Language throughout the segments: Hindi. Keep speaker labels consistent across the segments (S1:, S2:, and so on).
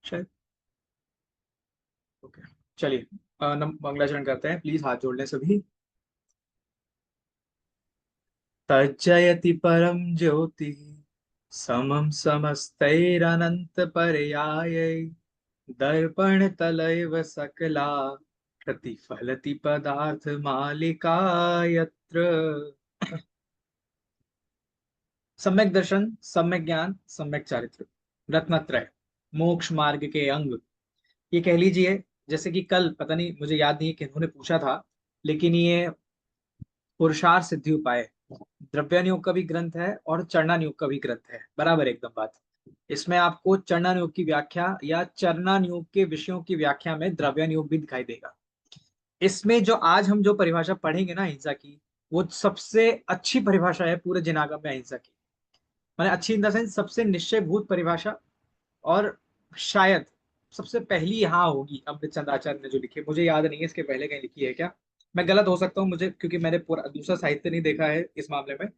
S1: शायद। ओके, चलिए मंगलाचरण करते हैं, प्लीज हाथ जोड़ लें सभी। तज्जयति परम ज्योति समम समस्तैरनंत पर्यायै दर्पण तलैव सकला प्रतिफलति पदार्थ मालिका यत्र। सम्यक दर्शन, सम्यक ज्ञान, सम्यक चारित्र, रत्नत्रय, मोक्ष मार्ग के अंग। ये कह लीजिए, जैसे कि कल पता नहीं, मुझे याद नहीं है किन्होंने पूछा था, लेकिन ये पुरुषार्थ सिद्धि उपाय द्रव्यानुयोग का भी ग्रंथ है और चरणानुयोग का भी ग्रंथ है, बराबर एकदम बात। इसमें आपको चरणानुयोग की व्याख्या या चरणानुयोग के विषयों की व्याख्या में द्रव्यानुयोग भी दिखाई देगा। इसमें जो आज हम जो परिभाषा पढ़ेंगे ना अहिंसा की, वो सबसे अच्छी परिभाषा है पूरे जिनागम में अहिंसा की। मैंने अच्छी इन द सेंस सबसे निश्चयभूत परिभाषा, और शायद सबसे पहली यहाँ होगी अमृत चंद्र आचार्य ने जो लिखी है। मुझे याद नहीं है इसके पहले कहीं लिखी है क्या, मैं गलत हो सकता हूँ मुझे, क्योंकि मैंने पूरा दूसरा साहित्य नहीं देखा है इस मामले में।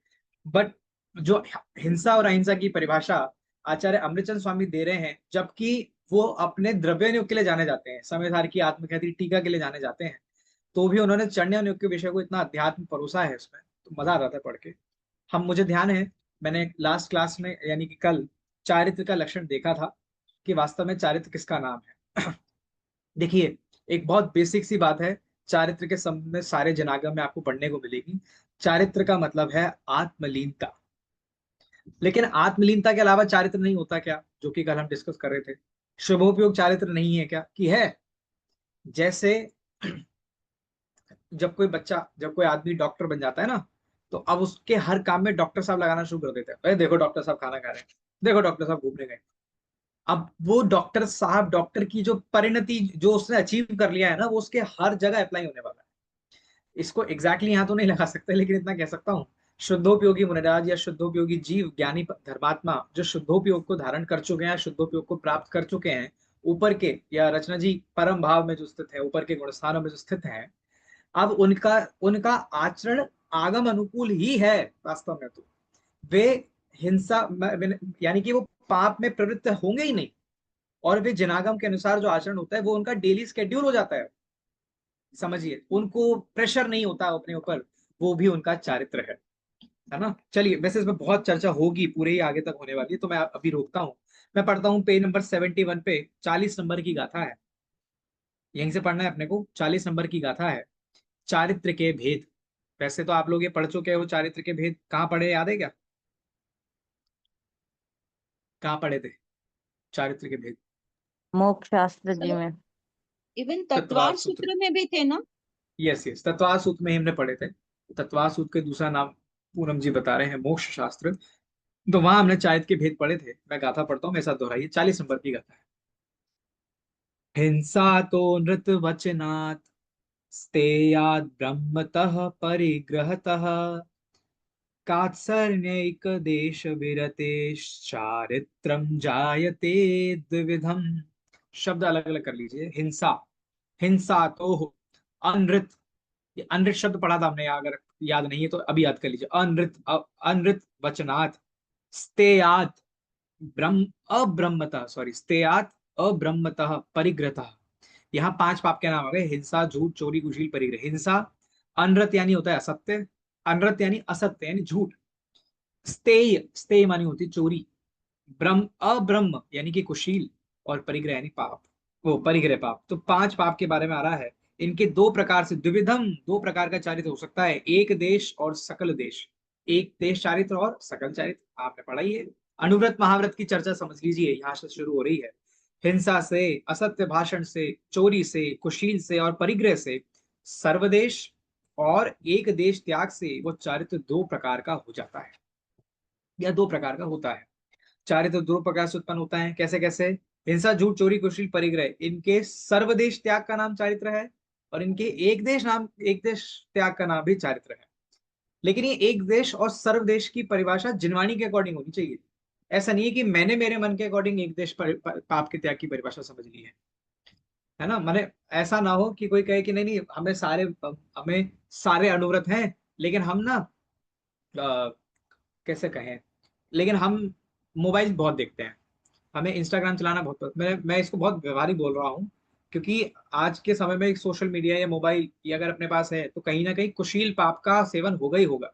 S1: बट जो हिंसा और अहिंसा की परिभाषा आचार्य अमृतचंद स्वामी दे रहे हैं, जबकि वो अपने द्रव्यानुयोग के लिए जाने जाते हैं, समयसार की आत्मख्याति टीका के लिए जाने जाते हैं, तो भी उन्होंने चरणानुयोग के विषय को इतना अध्यात्म परोसा है उसमें, तो मजा आ रहा था पढ़ के। हम मुझे ध्यान है, मैंने लास्ट क्लास में यानी कि कल चारित्र का लक्षण देखा था कि वास्तव में चारित्र किसका नाम है। देखिए, एक बहुत बेसिक सी बात है, चारित्र के संबंध में सारे जनागम में आपको पढ़ने को मिलेगी। चारित्र का मतलब है आत्मलीनता। लेकिन आत्मलीनता के अलावा चारित्र नहीं होता क्या, जो कि कल हम डिस्कस कर रहे थे। शुभोपयोग चारित्र नहीं है क्या, कि है। जैसे जब कोई आदमी डॉक्टर बन जाता है ना, तो अब उसके हर काम में डॉक्टर साहब लगाना शुरू कर देते हैं। अरे देखो डॉक्टर साहब खाना खा रहे हैं, देखो डॉक्टर साहब घूमने गए। अब वो डॉक्टर साहब, डॉक्टर की जो परिणति जो उसने अचीव कर लिया है ना, वो उसके हर जगह अप्लाई होने वाला है। इसको एग्जैक्टली यहाँ तो नहीं लगा सकते, लेकिन इतना कह सकता हूँ, शुद्धोपयोगी मुनिराज या शुद्धोपयोगी जीव ज्ञानी धर्मात्मा जो शुद्धोपयोग को धारण कर चुके हैं, शुद्धोपयोग को प्राप्त कर चुके हैं, ऊपर के या रचना जी परम भाव में जो स्थित है, ऊपर के गुण स्थानों में जो स्थित है, अब उनका उनका आचरण आगम अनुकूल ही है वास्तव में। तो वे हिंसा यानी कि वो पाप में प्रवृत्त होंगे ही नहीं, और वे जनागम के अनुसार जो आचरण होता है वो उनका डेली स्केड्यूल हो जाता है। समझिए, उनको प्रेशर नहीं होता अपने ऊपर, वो भी उनका चारित्र है ना। चलिए, वैसे इसमें बहुत चर्चा होगी, पूरे ही आगे तक होने वाली है, तो मैं अभी रोकता हूँ। मैं पढ़ता हूँ पेज नंबर 71 पे, 40 नंबर की गाथा है, यहीं से पढ़ना है अपने को। 40 नंबर की गाथा है, चारित्र के भेद। वैसे तो आप लोग ये पढ़ चुके हो, चारित्र के भेद कहाँ पढ़े, याद है क्या, कहाँ पढ़े थे चारित्र के भेद?
S2: मोक्ष शास्त्र जी में।
S3: इवन
S1: तत्वार
S3: तत्वार
S1: सूत्र,
S3: सूत्र में भी थे ना।
S1: यस यस, तत्वार सूत्र में ही हमने पढ़े थे। तत्वार सूत्र के दूसरा नाम पूनम जी बता रहे हैं मोक्ष शास्त्र। तो वहां हमने चारित्र के भेद पढ़े थे। मैं गाथा पढ़ता हूँ, मेरे साथ दोहराइए। 40 नंबर की गाथा है। हिंसा तो नृत वचनात् स्तेयात् ब्रह्मतः परिग्रहतः कात्सर्णैक देश विरते चारित्रम जायते द्विविधम। शब्द अलग अलग कर लीजिए। हिंसा, हिंसा तो अनृत, ये अनृत शब्द पढ़ा था हमने, अगर याद नहीं है तो अभी याद कर लीजिए। अनृत अनृत वचनात् स्तेयात् ब्रह्म अब्रह्मतः, सॉरी, स्तेयात् अब्रह्मतः परिग्रहतः। यहाँ 5 पाप के नाम आ गए, हिंसा, झूठ, चोरी, कुशील, परिग्रह। हिंसा, अनृत यानी होता है असत्य, अनृत यानी असत्य यानी झूठ। स्तेय, स्तेय मानी होती है चोरी। ब्रह्म, अब्रह्म यानी कि कुशील, और परिग्रह यानी पाप, वो परिग्रह पाप। तो 5 पाप के बारे में आ रहा है। इनके दो प्रकार से द्विविधम, दो प्रकार का चारित्र हो सकता है, एक देश और सकल देश। एक देश चारित्र और सकल चारित्र, आपने पढ़ा ही है। अनुव्रत महाव्रत की चर्चा समझ लीजिए, यहाँ से शुरू हो रही है। हिंसा से, असत्य भाषण से, चोरी से, कुशील से और परिग्रह से, सर्वदेश और एक देश त्याग से वो चारित्र दो प्रकार का हो जाता है, या दो प्रकार का होता है। चारित्र दो प्रकार से उत्पन्न होता है, कैसे कैसे? हिंसा, झूठ, चोरी, कुशील, परिग्रह, इनके सर्वदेश त्याग का नाम चारित्र है, और इनके एक देश त्याग का नाम भी चारित्र है। लेकिन ये एक देश और सर्वदेश की परिभाषा जिनवाणी के अकॉर्डिंग होनी चाहिए। ऐसा नहीं है कि मैंने मेरे मन के अकॉर्डिंग एक देश पाप के त्याग की परिभाषा समझ ली है ना। माने ऐसा ना हो कि कोई कहे कि नहीं नहीं, हमें सारे अनुव्रत हैं, लेकिन हम ना कैसे कहें, लेकिन हम मोबाइल बहुत देखते हैं, हमें इंस्टाग्राम चलाना बहुत मैं इसको बहुत व्यवहारिक बोल रहा हूँ, क्योंकि आज के समय में एक सोशल मीडिया या मोबाइल ये अगर अपने पास है तो कहीं ना कहीं कुशील पाप का सेवन होगा ही होगा,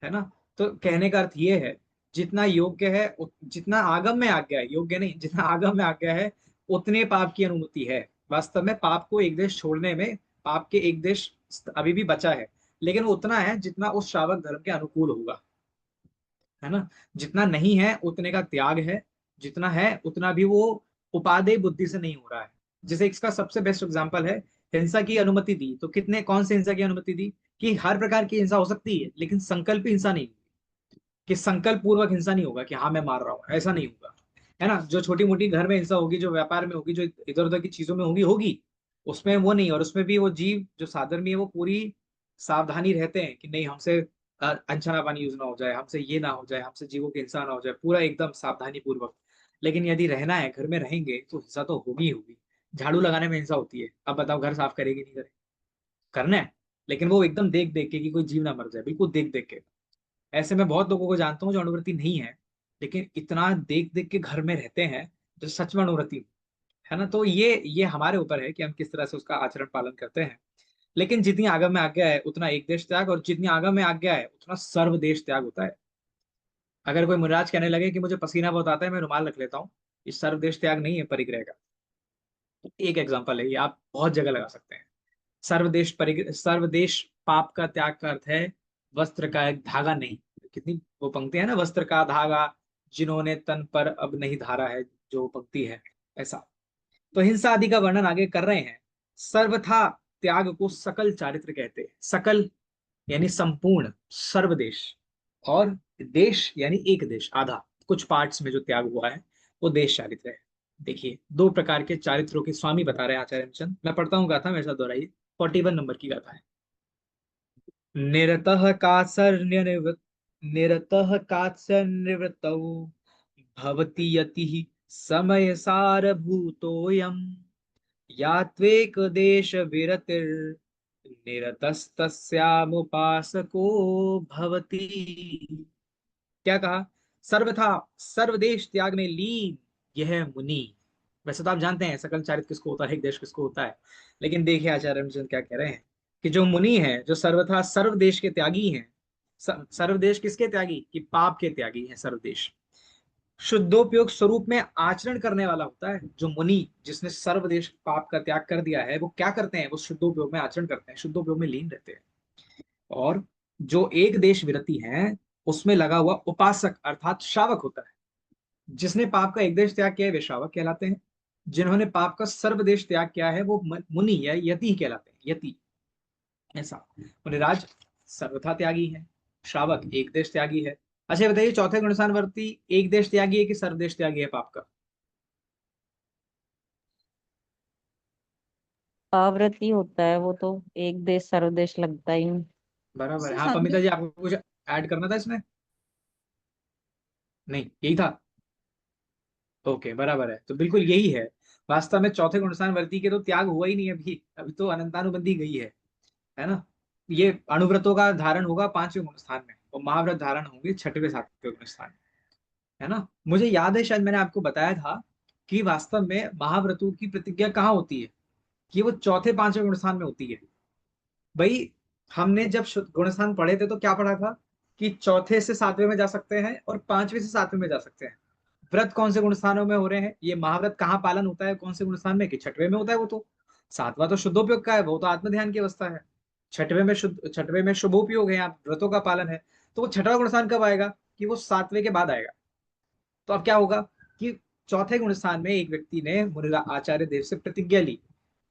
S1: है ना। तो कहने का अर्थ ये है, जितना योग्य है जितना आगम में आज्ञा है, योग्य नहीं, जितना आगम में आज्ञा है उतने पाप की अनुमति है। वास्तव में पाप को एक देश छोड़ने में, पाप के एक देश अभी भी बचा है, लेकिन वो उतना है जितना उस श्रावक धर्म के अनुकूल होगा, है ना। जितना नहीं है उतने का त्याग है, जितना है उतना भी वो उपादेय बुद्धि से नहीं हो रहा है। जैसे इसका सबसे बेस्ट एग्जांपल है, हिंसा की अनुमति दी तो कितने कौन से हिंसा की अनुमति दी, कि हर प्रकार की हिंसा हो सकती है लेकिन संकल्प हिंसा नहीं, कि संकल्प पूर्वक हिंसा नहीं होगा कि हाँ मैं मार रहा हूँ, ऐसा नहीं होगा, है ना। जो छोटी मोटी घर में हिंसा होगी, जो व्यापार में होगी, जो इधर उधर की चीजों में होगी होगी, उसमें वो नहीं। और उसमें भी वो जीव जो साधर्मी है वो पूरी सावधानी रहते हैं कि नहीं हमसे अनछना पानी यूज ना हो जाए, हमसे ये ना हो जाए, हमसे जीवों की हिंसा ना हो जाए, पूरा एकदम सावधानी पूर्वक। लेकिन यदि रहना है, घर में रहेंगे तो हिंसा तो होगी ही होगी। झाड़ू लगाने में हिंसा होती है, अब बताओ घर साफ करेगी नहीं करेगी, करना है, लेकिन वो एकदम देख देख के कि कोई जीव ना मर जाए, बिल्कुल देख देख के। ऐसे मैं बहुत लोगों को जानता हूँ जो अनुवृत्ति नहीं है, लेकिन इतना देख देख के घर में रहते हैं जो सच में अनुवृत्ति है ना। तो ये हमारे ऊपर है कि हम किस तरह से उसका आचरण पालन करते हैं। लेकिन जितनी आगम में आज्ञा है उतना एक देश त्याग, और जितनी आगम में आज्ञा है उतना सर्व देश त्याग होता है। अगर कोई मुराज कहने लगे कि मुझे पसीना बहुत आता है मैं रुमाल रख लेता हूँ, ये सर्वदेश त्याग नहीं है, परिग्रह का एक एग्जाम्पल है, ये आप बहुत जगह लगा सकते हैं। सर्वदेश पाप का त्याग का अर्थ है वस्त्र का एक धागा नहीं। कितनी वो पंक्ति है ना, वस्त्र का धागा जिन्होंने तन पर अब नहीं धारा है, जो पंक्ति है ऐसा। तो हिंसा आदि का वर्णन आगे कर रहे हैं। सर्वथा त्याग को सकल चारित्र कहते हैं। सकल यानी संपूर्ण, सर्वदेश, और देश यानी एक देश, आधा, कुछ पार्ट्स में जो त्याग हुआ है वो देश चारित्र है। देखिए दो प्रकार के चारित्रों के स्वामी बता रहे हैं आचार्य चंद। मैं पढ़ता हूँ गाथा, मेरे साथ दोहराइए। 41 नंबर की गाथा है। निरतः कात्सर्य निवृत्त, निरतः कात्सर्यनिवृत्तौ भवति यतिः समय सारभूतोऽयम् यात्वेक देश विरतिर् निरतस्तस्यामुपासको भवति। क्या कहा, सर्वथा सर्वदेश त्याग में लीन यह मुनि। वैसे तो आप जानते हैं सकल चारित्र किसको होता है, एक देश किसको होता है, लेकिन देखिए आचार्य रामचंद्र क्या कह रहे हैं, कि जो मुनि है जो सर्वथा सर्वदेश के त्यागी हैं। सर्वदेश किसके त्यागी, कि पाप के त्यागी हैं सर्वदेश। शुद्धोपयोग स्वरूप में आचरण करने वाला होता है जो मुनि, जिसने सर्वदेश पाप का त्याग कर दिया है, वो क्या करते हैं, वो शुद्धोपयोग में आचरण करते हैं, शुद्धोपयोग में लीन रहते हैं। और जो एक देश विरति है उसमें लगा हुआ उपासक अर्थात श्रावक होता है। जिसने पाप का एक देश त्याग किया है वे श्रावक कहलाते हैं। जिन्होंने पाप का सर्वदेश त्याग किया है वो मुनि या यति कहलाते हैं, यति ऐसा। मुनिराज सर्वथा त्यागी है, श्रावक एक देश त्यागी है। अच्छा बताइए, चौथे गुणस्थान वर्ती एक देश त्यागी है कि सर्वदेश त्यागी है पाप का?
S2: आवृत्ति होता है वो तो, एक देश सर्वदेश लगता ही नहीं।
S1: बराबर है। हाँ पमिता जी, आपको कुछ ऐड करना था इसमें? नहीं यही था। ओके बराबर है, तो बिल्कुल यही है। वास्तव में चौथे गुणस्थान वर्ती के तो त्याग हुआ ही नहीं अभी, अभी तो अनंतानुबंधी गई है ना। ये अणुव्रतों का धारण होगा पांचवें गुणस्थान में, और महाव्रत धारण होंगे छठवें सातवें गुणस्थान में, है ना। मुझे याद है शायद मैंने आपको बताया था कि वास्तव में महाव्रतों की प्रतिज्ञा कहाँ होती है, कि वो चौथे पांचवें गुणस्थान में होती है। भाई हमने जब गुणस्थान पढ़े थे तो क्या पढ़ा था, कि चौथे से सातवें में जा सकते हैं और पांचवें से सातवें में जा सकते हैं। व्रत कौन से गुणस्थानों में हो रहे हैं, ये महाव्रत कहाँ पालन होता है कौन से गुणस्थान में, कि छठवें में होता है वो तो। सातवां तो शुद्धोपयोग का है, वो तो आत्म ध्यान की अवस्था है। छठवें में शुभोपयोग है, यहाँ व्रतों का पालन है। तो वो छठवां गुणस्थान कब आएगा, कि वो सातवें के बाद आएगा। तो अब क्या होगा, कि चौथे गुणस्थान में एक व्यक्ति ने मुनि आचार्य देव से प्रतिज्ञा ली,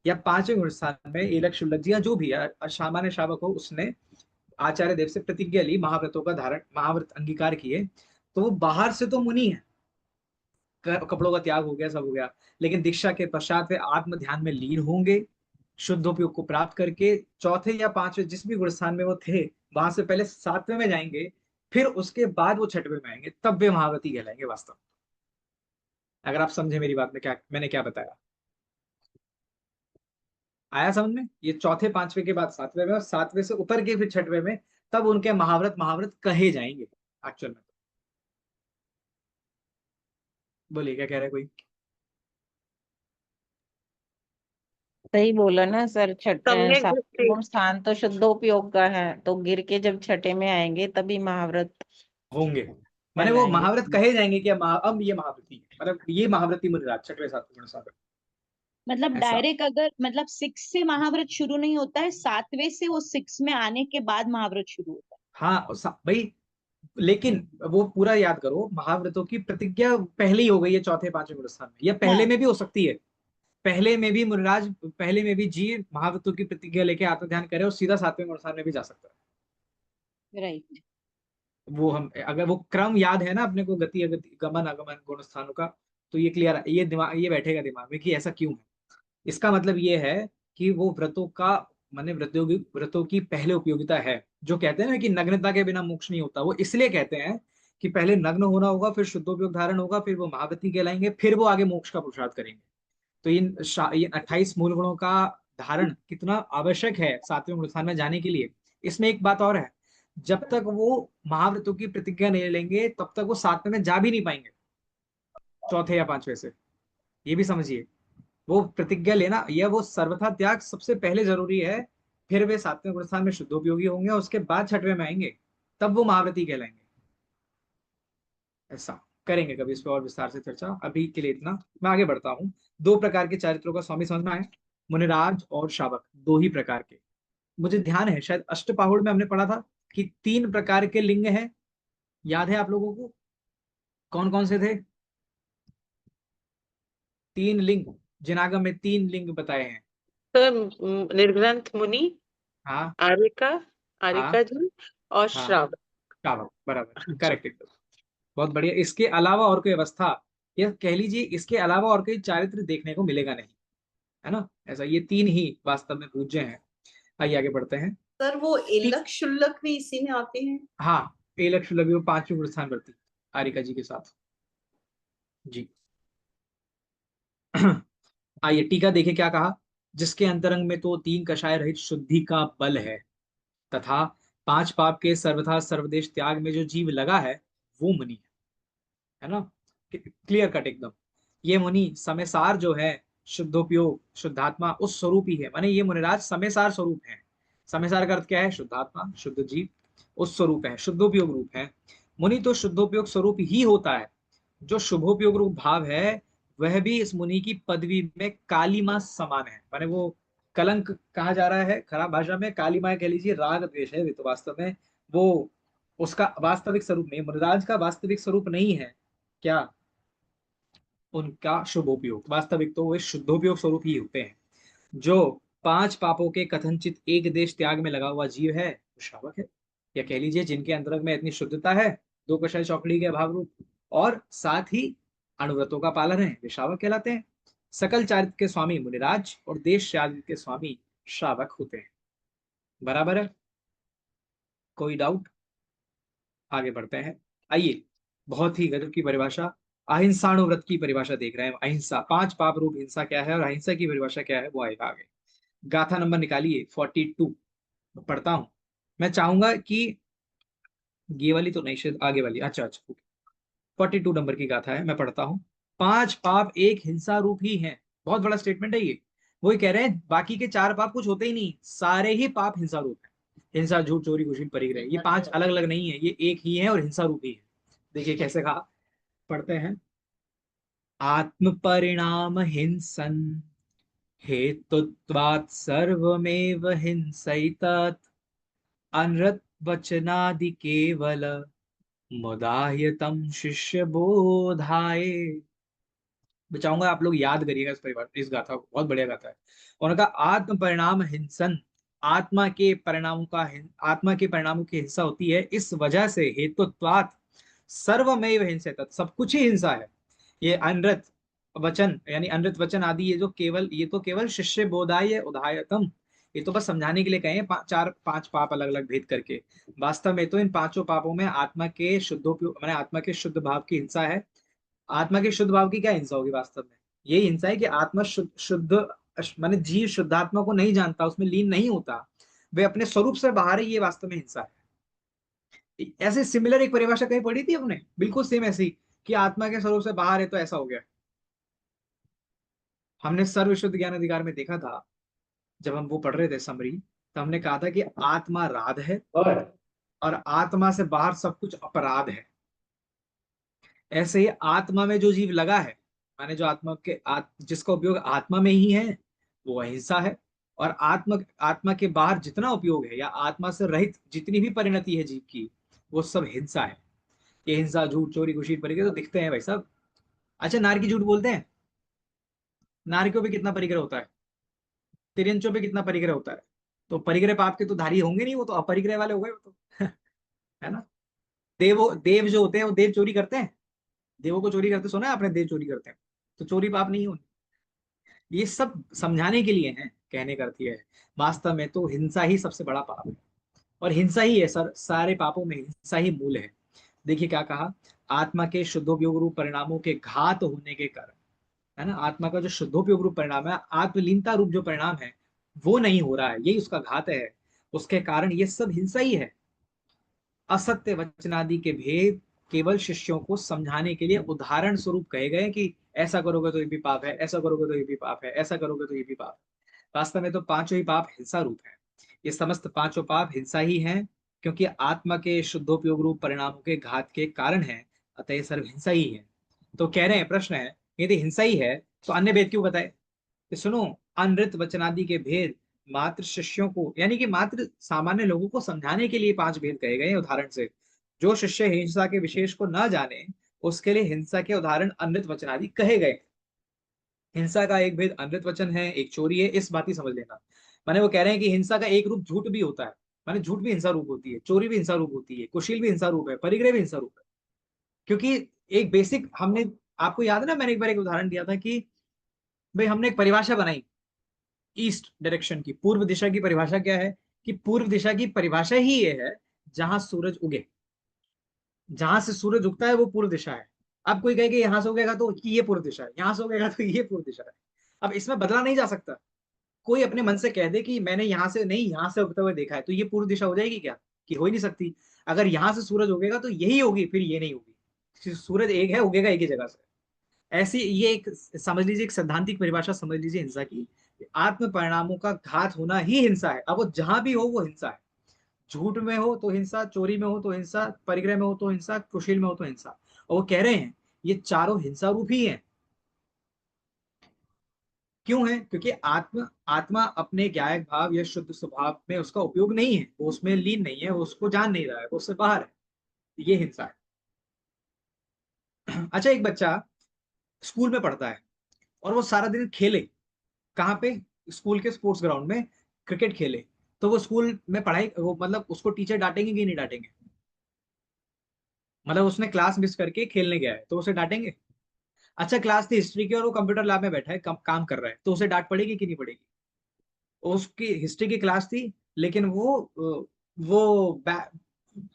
S1: या पांचवें गुणस्थान में एलक शुल्लक जी या जो भी है सामान्य श्रावक हो, उसने आचार्य देव से प्रतिज्ञा ली, महाव्रतों का धारण, महाव्रत अंगीकार किए, तो वो बाहर से तो मुनि है, कपड़ों का त्याग हो गया, सब हो गया, लेकिन दीक्षा के पश्चात वे आत्म ध्यान में लीन होंगे। शुद्धोपयोग को प्राप्त करके चौथे या पांचवें जिस भी गुणस्थान में वो थे, वहां से पहले सातवें में जाएंगे, फिर उसके बाद वो छठवें में आएंगे, तब वे महावती कहलाएंगे वास्तव। अगर आप समझे मेरी बात में क्या मैंने क्या बताया, आया समझ में? ये चौथे पांचवें के बाद सातवें में, और सातवें से उतर के फिर छठवें में, तब उनके महाव्रत महाव्रत कहे जाएंगे एक्चुअल में। बोलिए क्या कह रहे हैं कोई।
S2: सही बोला ना सर,
S3: सम्यक
S2: सातवें
S3: दृष्टि।
S2: गुण स्थान तो शुद्धोपयोग का है, तो गिर के जब छठे में आएंगे तभी महाव्रत
S1: होंगे, माने वो
S2: कहलाएंगे।
S1: महाव्रत कहे जाएंगे कि अब ये महाव्रती है, मतलब ये महाव्रती मुनिराज छठवें सातवें गुण सागर,
S4: मतलब
S1: ऐसा।
S4: डायरेक्ट अगर मतलब 6 से महाव्रत शुरू नहीं होता है, 7वें से वो 6 में आने के बाद महाव्रत शुरू होता
S1: हाँ भाई, लेकिन वो पूरा याद करो, महाव्रतों की प्रतिज्ञा पहले ही हो गई है चौथे पांचवें गुण स्थान में, या
S4: है।
S1: पहले
S4: हाँ
S1: में भी हो सकती है। पहले में भी मुनिराज, पहले में भी जीव महाव्रतों की प्रतिज्ञा लेके आत्मध्यान करे और सीधा सातवें गुण स्थान में भी जा सकता है।
S4: राइट।
S1: वो हम अगर वो क्रम याद है ना अपने को, गति अगति गमन आगमन गुण स्थानों का, तो ये क्लियर, ये दिमाग, ये बैठेगा दिमाग में कि ऐसा क्यों है। इसका मतलब ये है कि वो व्रतों का, माने व्रतों की पहले उपयोगिता है। जो कहते हैं ना कि नग्नता के बिना मोक्ष नहीं होता, वो इसलिए कहते हैं कि पहले नग्न होना होगा, फिर शुद्धोपयोग धारण होगा, फिर वो महाव्रती कहलाएंगे, फिर वो आगे मोक्ष का पुरुषार्थ करेंगे। तो इन 28 मूल गुणों का धारण कितना आवश्यक है सातवें गुण स्थान में जाने के लिए। इसमें एक बात और है, जब तक वो महाव्रतों की प्रतिज्ञा नहीं लेंगे तब तक वो सातवें में जा भी नहीं पाएंगे, चौथे या पांचवें से। ये भी समझिए, वो प्रतिज्ञा लेना या वो सर्वथा त्याग सबसे पहले जरूरी है, फिर वे सातवें गुण स्थान में शुद्धोपयोगी होंगे और उसके बाद छठवें में आएंगे, तब वो महाव्रती कहलाएंगे। ऐसा करेंगे कभी इस पर और विस्तार से चर्चा, अभी के लिए इतना। मैं आगे बढ़ता हूँ। दो प्रकार के चरित्रों का स्वामी समझ में आए, मुनिराज और शावक, दो ही प्रकार के। मुझे ध्यान है शायद अष्टपाहुड़ में हमने पढ़ा था कि 3 प्रकार के लिंग हैं, याद है आप लोगों को? कौन कौन से थे? 3 लिंग, जिनागम में 3 लिंग बताए हैं।
S3: तो निर्ग्रंथ मुनि,
S1: हाँ
S3: आर्यका,
S1: हाँ
S3: आर्यका जी, और
S1: हाँ,
S3: श्रावक।
S1: शावक, बराबर,
S3: अच्छा।
S1: करेक्ट एकदम, बहुत बढ़िया। इसके अलावा और कोई अवस्था, या कह लीजिए इसके अलावा और कोई चारित्र देखने को मिलेगा नहीं, है ना। ऐसा ये 3 ही वास्तव में पूज्य हैं। आइए आगे बढ़ते हैं।
S5: सर वो
S1: ठीक,
S5: इल्लक शुल्लक भी इसी में आते हैं।
S1: हाँ, एलक्ष लगी वो 5वें गुण स्थान वर्ती आरिका जी के साथ जी। आइए टीका देखे क्या कहा। जिसके अंतरंग में तो 3 कषाय रहित शुद्धि का बल है, तथा 5 पाप के सर्वथा सर्वदेश त्याग में जो जीव लगा है, वो मुनि है ना। क्लियर कट एकदम। ये मुनि समयसार जो है, शुद्धोपयोग शुद्धात्मा उस स्वरूप ही है, माने ये मुनिराज समयसार स्वरूप है। समयसार का अर्थ क्या है? शुद्धात्मा, शुद्ध जीव, उस स्वरूप है, शुद्धोपयोग रूप है। मुनि तो शुद्धोपयोग स्वरूप ही होता है। जो शुभोपयोग रूप भाव है, वह भी इस मुनि की पदवी में कालीमा समान है, माने वो कलंक कहा जा रहा है खराब भाषा में, कालीमा कह लीजिए, राग द्वेष है, वे तो वास्तव में वो उसका वास्तविक स्वरूप नहीं, मुनिराज का वास्तविक स्वरूप नहीं है क्या, उनका शुभोपयोग। वास्तविक तो वे शुद्धोपयोग स्वरूप ही होते हैं। जो 5 पापों के कथनचित एक देश त्याग में लगा हुआ जीव है, वो श्रावक है, या कह लीजिए जिनके अंतरंग में इतनी शुद्धता है, 2 कषाय चौकड़ी के भाव रूप, और साथ ही अणुव्रतों का पालन है, वे श्रावक कहलाते हैं। सकल चारित्र के स्वामी मुनिराज और देश चारित्र के स्वामी श्रावक होते हैं। बराबर है, कोई डाउट? आगे बढ़ते हैं। आइए, बहुत ही गजब की परिभाषा, अहिंसाणुव्रत की परिभाषा देख रहे हैं। अहिंसा, 5 पाप रूप हिंसा क्या है और अहिंसा की परिभाषा क्या है, वो आएगा आगे। गाथा नंबर निकालिए 42, पढ़ता हूं। मैं चाहूंगा कि ये वाली तो नहीं, शायद आगे वाली, अच्छा अच्छा, 42 नंबर की गाथा है, मैं पढ़ता हूँ। 5 पाप एक हिंसा रूप ही है, बहुत बड़ा स्टेटमेंट है ये। वही कह रहे हैं बाकी के 4 पाप कुछ होते ही नहीं, सारे ही पाप हिंसा रूप है। हिंसा, झूठ, चोरी, खुशी, परिग्रह, ये 5 अलग अलग नहीं है, ये एक ही है और हिंसा रूप ही है। देखिए कैसे कहा, पढ़ते हैं। आत्म परिणाम हिंसन हेतुत्वात् सर्वमेव हिंसैतत् अनृत वचनादि केवल मुदाह्यतम शिष्य बोधाय। मैं चाहूंगा आप लोग याद करिएगा इस परिवार, इस गाथा को, बहुत बढ़िया गाथा है। उन्होंने कहा आत्म परिणाम हिंसन, आत्मा के परिणामों की हिंसा होती है, इस वजह से हेतुत्वात् सर्वमेव हिंसैतत्, सब कुछ ही हिंसा है। ये अनृत वचन, यानी अनृत वचन आदि, ये तो केवल शिष्य बोधाय उदायतम, ये तो बस समझाने के लिए कहे, 5 पाप अलग अलग भेद करके। वास्तव में तो इन 5 पापों में आत्मा के शुद्धोपयोग, मैंने आत्मा के शुद्ध भाव की हिंसा है। आत्मा के शुद्ध भाव की क्या हिंसा होगी? वास्तव में यही हिंसा है कि आत्मा शुद्ध शुद्ध माने जीव शुद्धात्मा को नहीं जानता, उसमें लीन नहीं होता, वे अपने स्वरूप से बाहर है, ये वास्तव में हिंसा है। ऐसे सिमिलर एक परिभाषा कहीं पढ़ी थी हमने, बिल्कुल सेम ऐसी, कि आत्मा के स्वरूप से बाहर है तो ऐसा हो गया। हमने सर्व शुद्ध ज्ञान अधिकार में देखा था, जब हम वो पढ़ रहे थे समरी, तो हमने कहा था कि आत्मा राध है और आत्मा से बाहर सब कुछ अपराध है। ऐसे ही आत्मा में जो जीव लगा है, माने जो आत्मा के जिसका उपयोग आत्मा में ही है, वो अहिंसा है। और आत्मा के बाहर जितना उपयोग है या आत्मा से रहित जितनी भी परिणति है जीव की, वो सब हिंसा है। ये हिंसा, झूठ, चोरी, खुशी, परिग्रह तो दिखते हैं भाई साहब। अच्छा, नार की झूठ बोलते हैं? नारियों पे कितना परिग्रह होता है? तिरंचों पे कितना परिग्रह होता है? तो परिग्रह पाप के तो धारी होंगे नहीं, वो तो अपरिग्रह वाले हो गए वो तो। है ना? देव जो होते हैं वो देव चोरी करते हैं? देवों को चोरी करते सुना है आपने? देव चोरी करते हैं, तो चोरी पाप नहीं होनी। ये सब समझाने के लिए है, कहने का अर्थ ये है। वास्तव में तो हिंसा ही सबसे बड़ा पाप है, और हिंसा ही है सर, सारे पापों में हिंसा ही मूल है। देखिए क्या कहा, आत्मा के शुद्धोपयोग रूप परिणामों के घात होने के कारण, है ना, आत्मा का जो शुद्धोपयोग रूप परिणाम है, आत्मलीनता रूप जो परिणाम है, वो नहीं हो रहा है, यही उसका घात है। उसके कारण ये सब हिंसा ही है। असत्य वचनादि के भेद केवल शिष्यों को समझाने के लिए उदाहरण स्वरूप कहे गए कि ऐसा करोगे तो ये भी पाप है, ऐसा करोगे तो ये भी पाप है, ऐसा करोगे तो ये भी पाप है। वास्तव में तो पांचों ही पाप हिंसा रूप है। ये समस्त पांचों पाप हिंसा ही हैं, क्योंकि आत्मा के शुद्धोपयोग रूप परिणामों के घात के कारण है, अतः ये सर्व हिंसा ही है। तो कह रहे हैं, प्रश्न है, यदि हिंसा ही है तो अन्य भेद क्यों बताए? कि सुनो, अनृत वचनादि के भेद मात्र शिष्यों को, यानी कि मात्र सामान्य लोगों को समझाने के लिए पांच भेद कहे गए हैं उदाहरण से। जो शिष्य हिंसा के विशेष को न जाने, उसके लिए हिंसा के उदाहरण अनृत वचनादि कहे गए। हिंसा का एक भेद अनृत वचन है, एक चोरी है, इस बात ही समझ लेना। माने वो कह रहे हैं कि हिंसा का एक रूप झूठ भी होता है, माने झूठ भी हिंसा रूप होती है, चोरी भी हिंसा रूप होती है, कुशील भी हिंसा रूप है, परिग्रह भी हिंसा रूप है। क्योंकि एक बेसिक हमने, आपको याद है ना, मैंने एक बार एक उदाहरण दिया था कि भाई हमने एक परिभाषा बनाई ईस्ट डायरेक्शन की, पूर्व दिशा की परिभाषा क्या है? कि पूर्व दिशा की परिभाषा ही ये है जहां सूरज उगे, जहां से सूरज उगता है वो पूर्व दिशा है। अब कोई कहे कि यहां से उगेगा तो ये पूर्व दिशा है, यहां से उगेगा तो ये पूर्व दिशा है। अब इसमें बदला नहीं जा सकता। कोई अपने मन से कह दे कि मैंने यहां से नहीं, यहां से उगते हुए देखा है, तो ये पूर्व दिशा हो जाएगी क्या? कि हो ही नहीं सकती। अगर यहां से सूरज उगेगा तो यही होगी, फिर ये नहीं होगी। सूरज एक है, उगेगा एक ही जगह से। ऐसी ये एक, समझ लीजिए, एक सैद्धांतिक परिभाषा समझ लीजिए हिंसा की। आत्म परिणामों का घात होना ही हिंसा है। अब वो जहां भी हो वो हिंसा है। झूठ में हो तो हिंसा, चोरी में हो तो हिंसा, परिग्रह में हो तो हिंसा, कुशील में हो तो हिंसा। और वो कह रहे हैं ये चारों हिंसा रूप ही हैं। क्यों है? क्योंकि आत्मा आत्मा अपने ज्ञायक भाव या शुद्ध स्वभाव में उसका उपयोग नहीं है, वो उसमें लीन नहीं है, वो उसको जान नहीं रहा है, वो उससे बाहर है। ये हिंसा है। अच्छा, एक बच्चा स्कूल में पढ़ता है और वो सारा दिन खेले, कहाँ पे? स्कूल के स्पोर्ट्स ग्राउंड में क्रिकेट खेले, तो वो स्कूल में पढ़ाई, वो मतलब उसको टीचर डांटेंगे कि नहीं डांटेंगे? मतलब उसने क्लास मिस करके खेलने गया है तो उसे डांटेंगे? अच्छा, क्लास थी हिस्ट्री की और वो कंप्यूटर लैब में बैठा है, काम कर रहा है, तो उसे डांट पड़ेगी कि नहीं पड़ेगी? उसकी हिस्ट्री की क्लास थी, लेकिन वो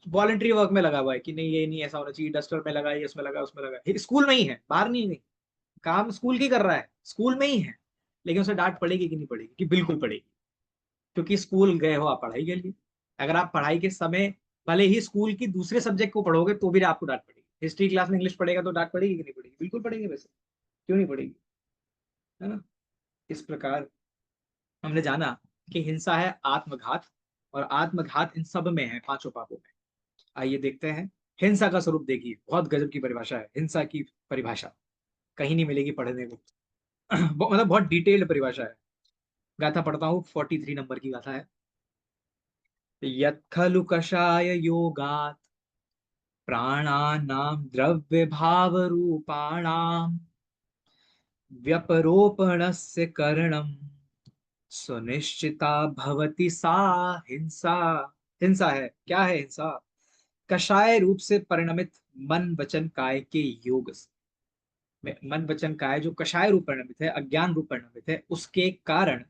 S1: वॉलंटरी वर्क में लगा हुआ है कि नहीं ये नहीं ऐसा होना चाहिए, डस्टर में लगा, ये उसमें लगा, उसमें लगा, स्कूल में ही है, बाहर नहीं, नहीं काम स्कूल की कर रहा है, स्कूल में ही है। लेकिन उसे डांट पड़ेगी कि नहीं पड़ेगी? कि बिल्कुल पड़ेगी, क्योंकि स्कूल गए हो आप पढ़ाई के लिए। अगर आप पढ़ाई के समय भले ही स्कूल की दूसरे सब्जेक्ट को पढ़ोगे तो भी आपको डांट पड़ेगी। हिस्ट्री क्लास में इंग्लिश पढ़ेगा तो डांट पड़ेगी कि नहीं पड़ेगी? बिल्कुल पड़ेगी, वैसे क्यों नहीं पड़ेगी? है ना? इस प्रकार हमने जाना कि हिंसा है आत्मघात, और आत्मघात इन सब में है, पांचों पापों में। आइए देखते हैं हिंसा का स्वरूप। देखिए, बहुत गजब की परिभाषा है हिंसा की। परिभाषा कहीं नहीं मिलेगी पढ़ने को। मतलब बहुत डिटेल्ड परिभाषा है। गाथा पढ़ता हूँ, 43 नंबर की गाथा है। यत् खलु कषाय योगात् प्राणानां द्रव्य भाव रूपाणाम व्यपरोपणस्य करणम सुनिश्चिता भवति सा हिंसा। हिंसा है, क्या है हिंसा? कषाय रूप से परिणमित मन वचन काय के योग से। मन वचन काय जो कषाय रूप परिणमित है, अज्ञान रूप परिणमित है, उसके कारण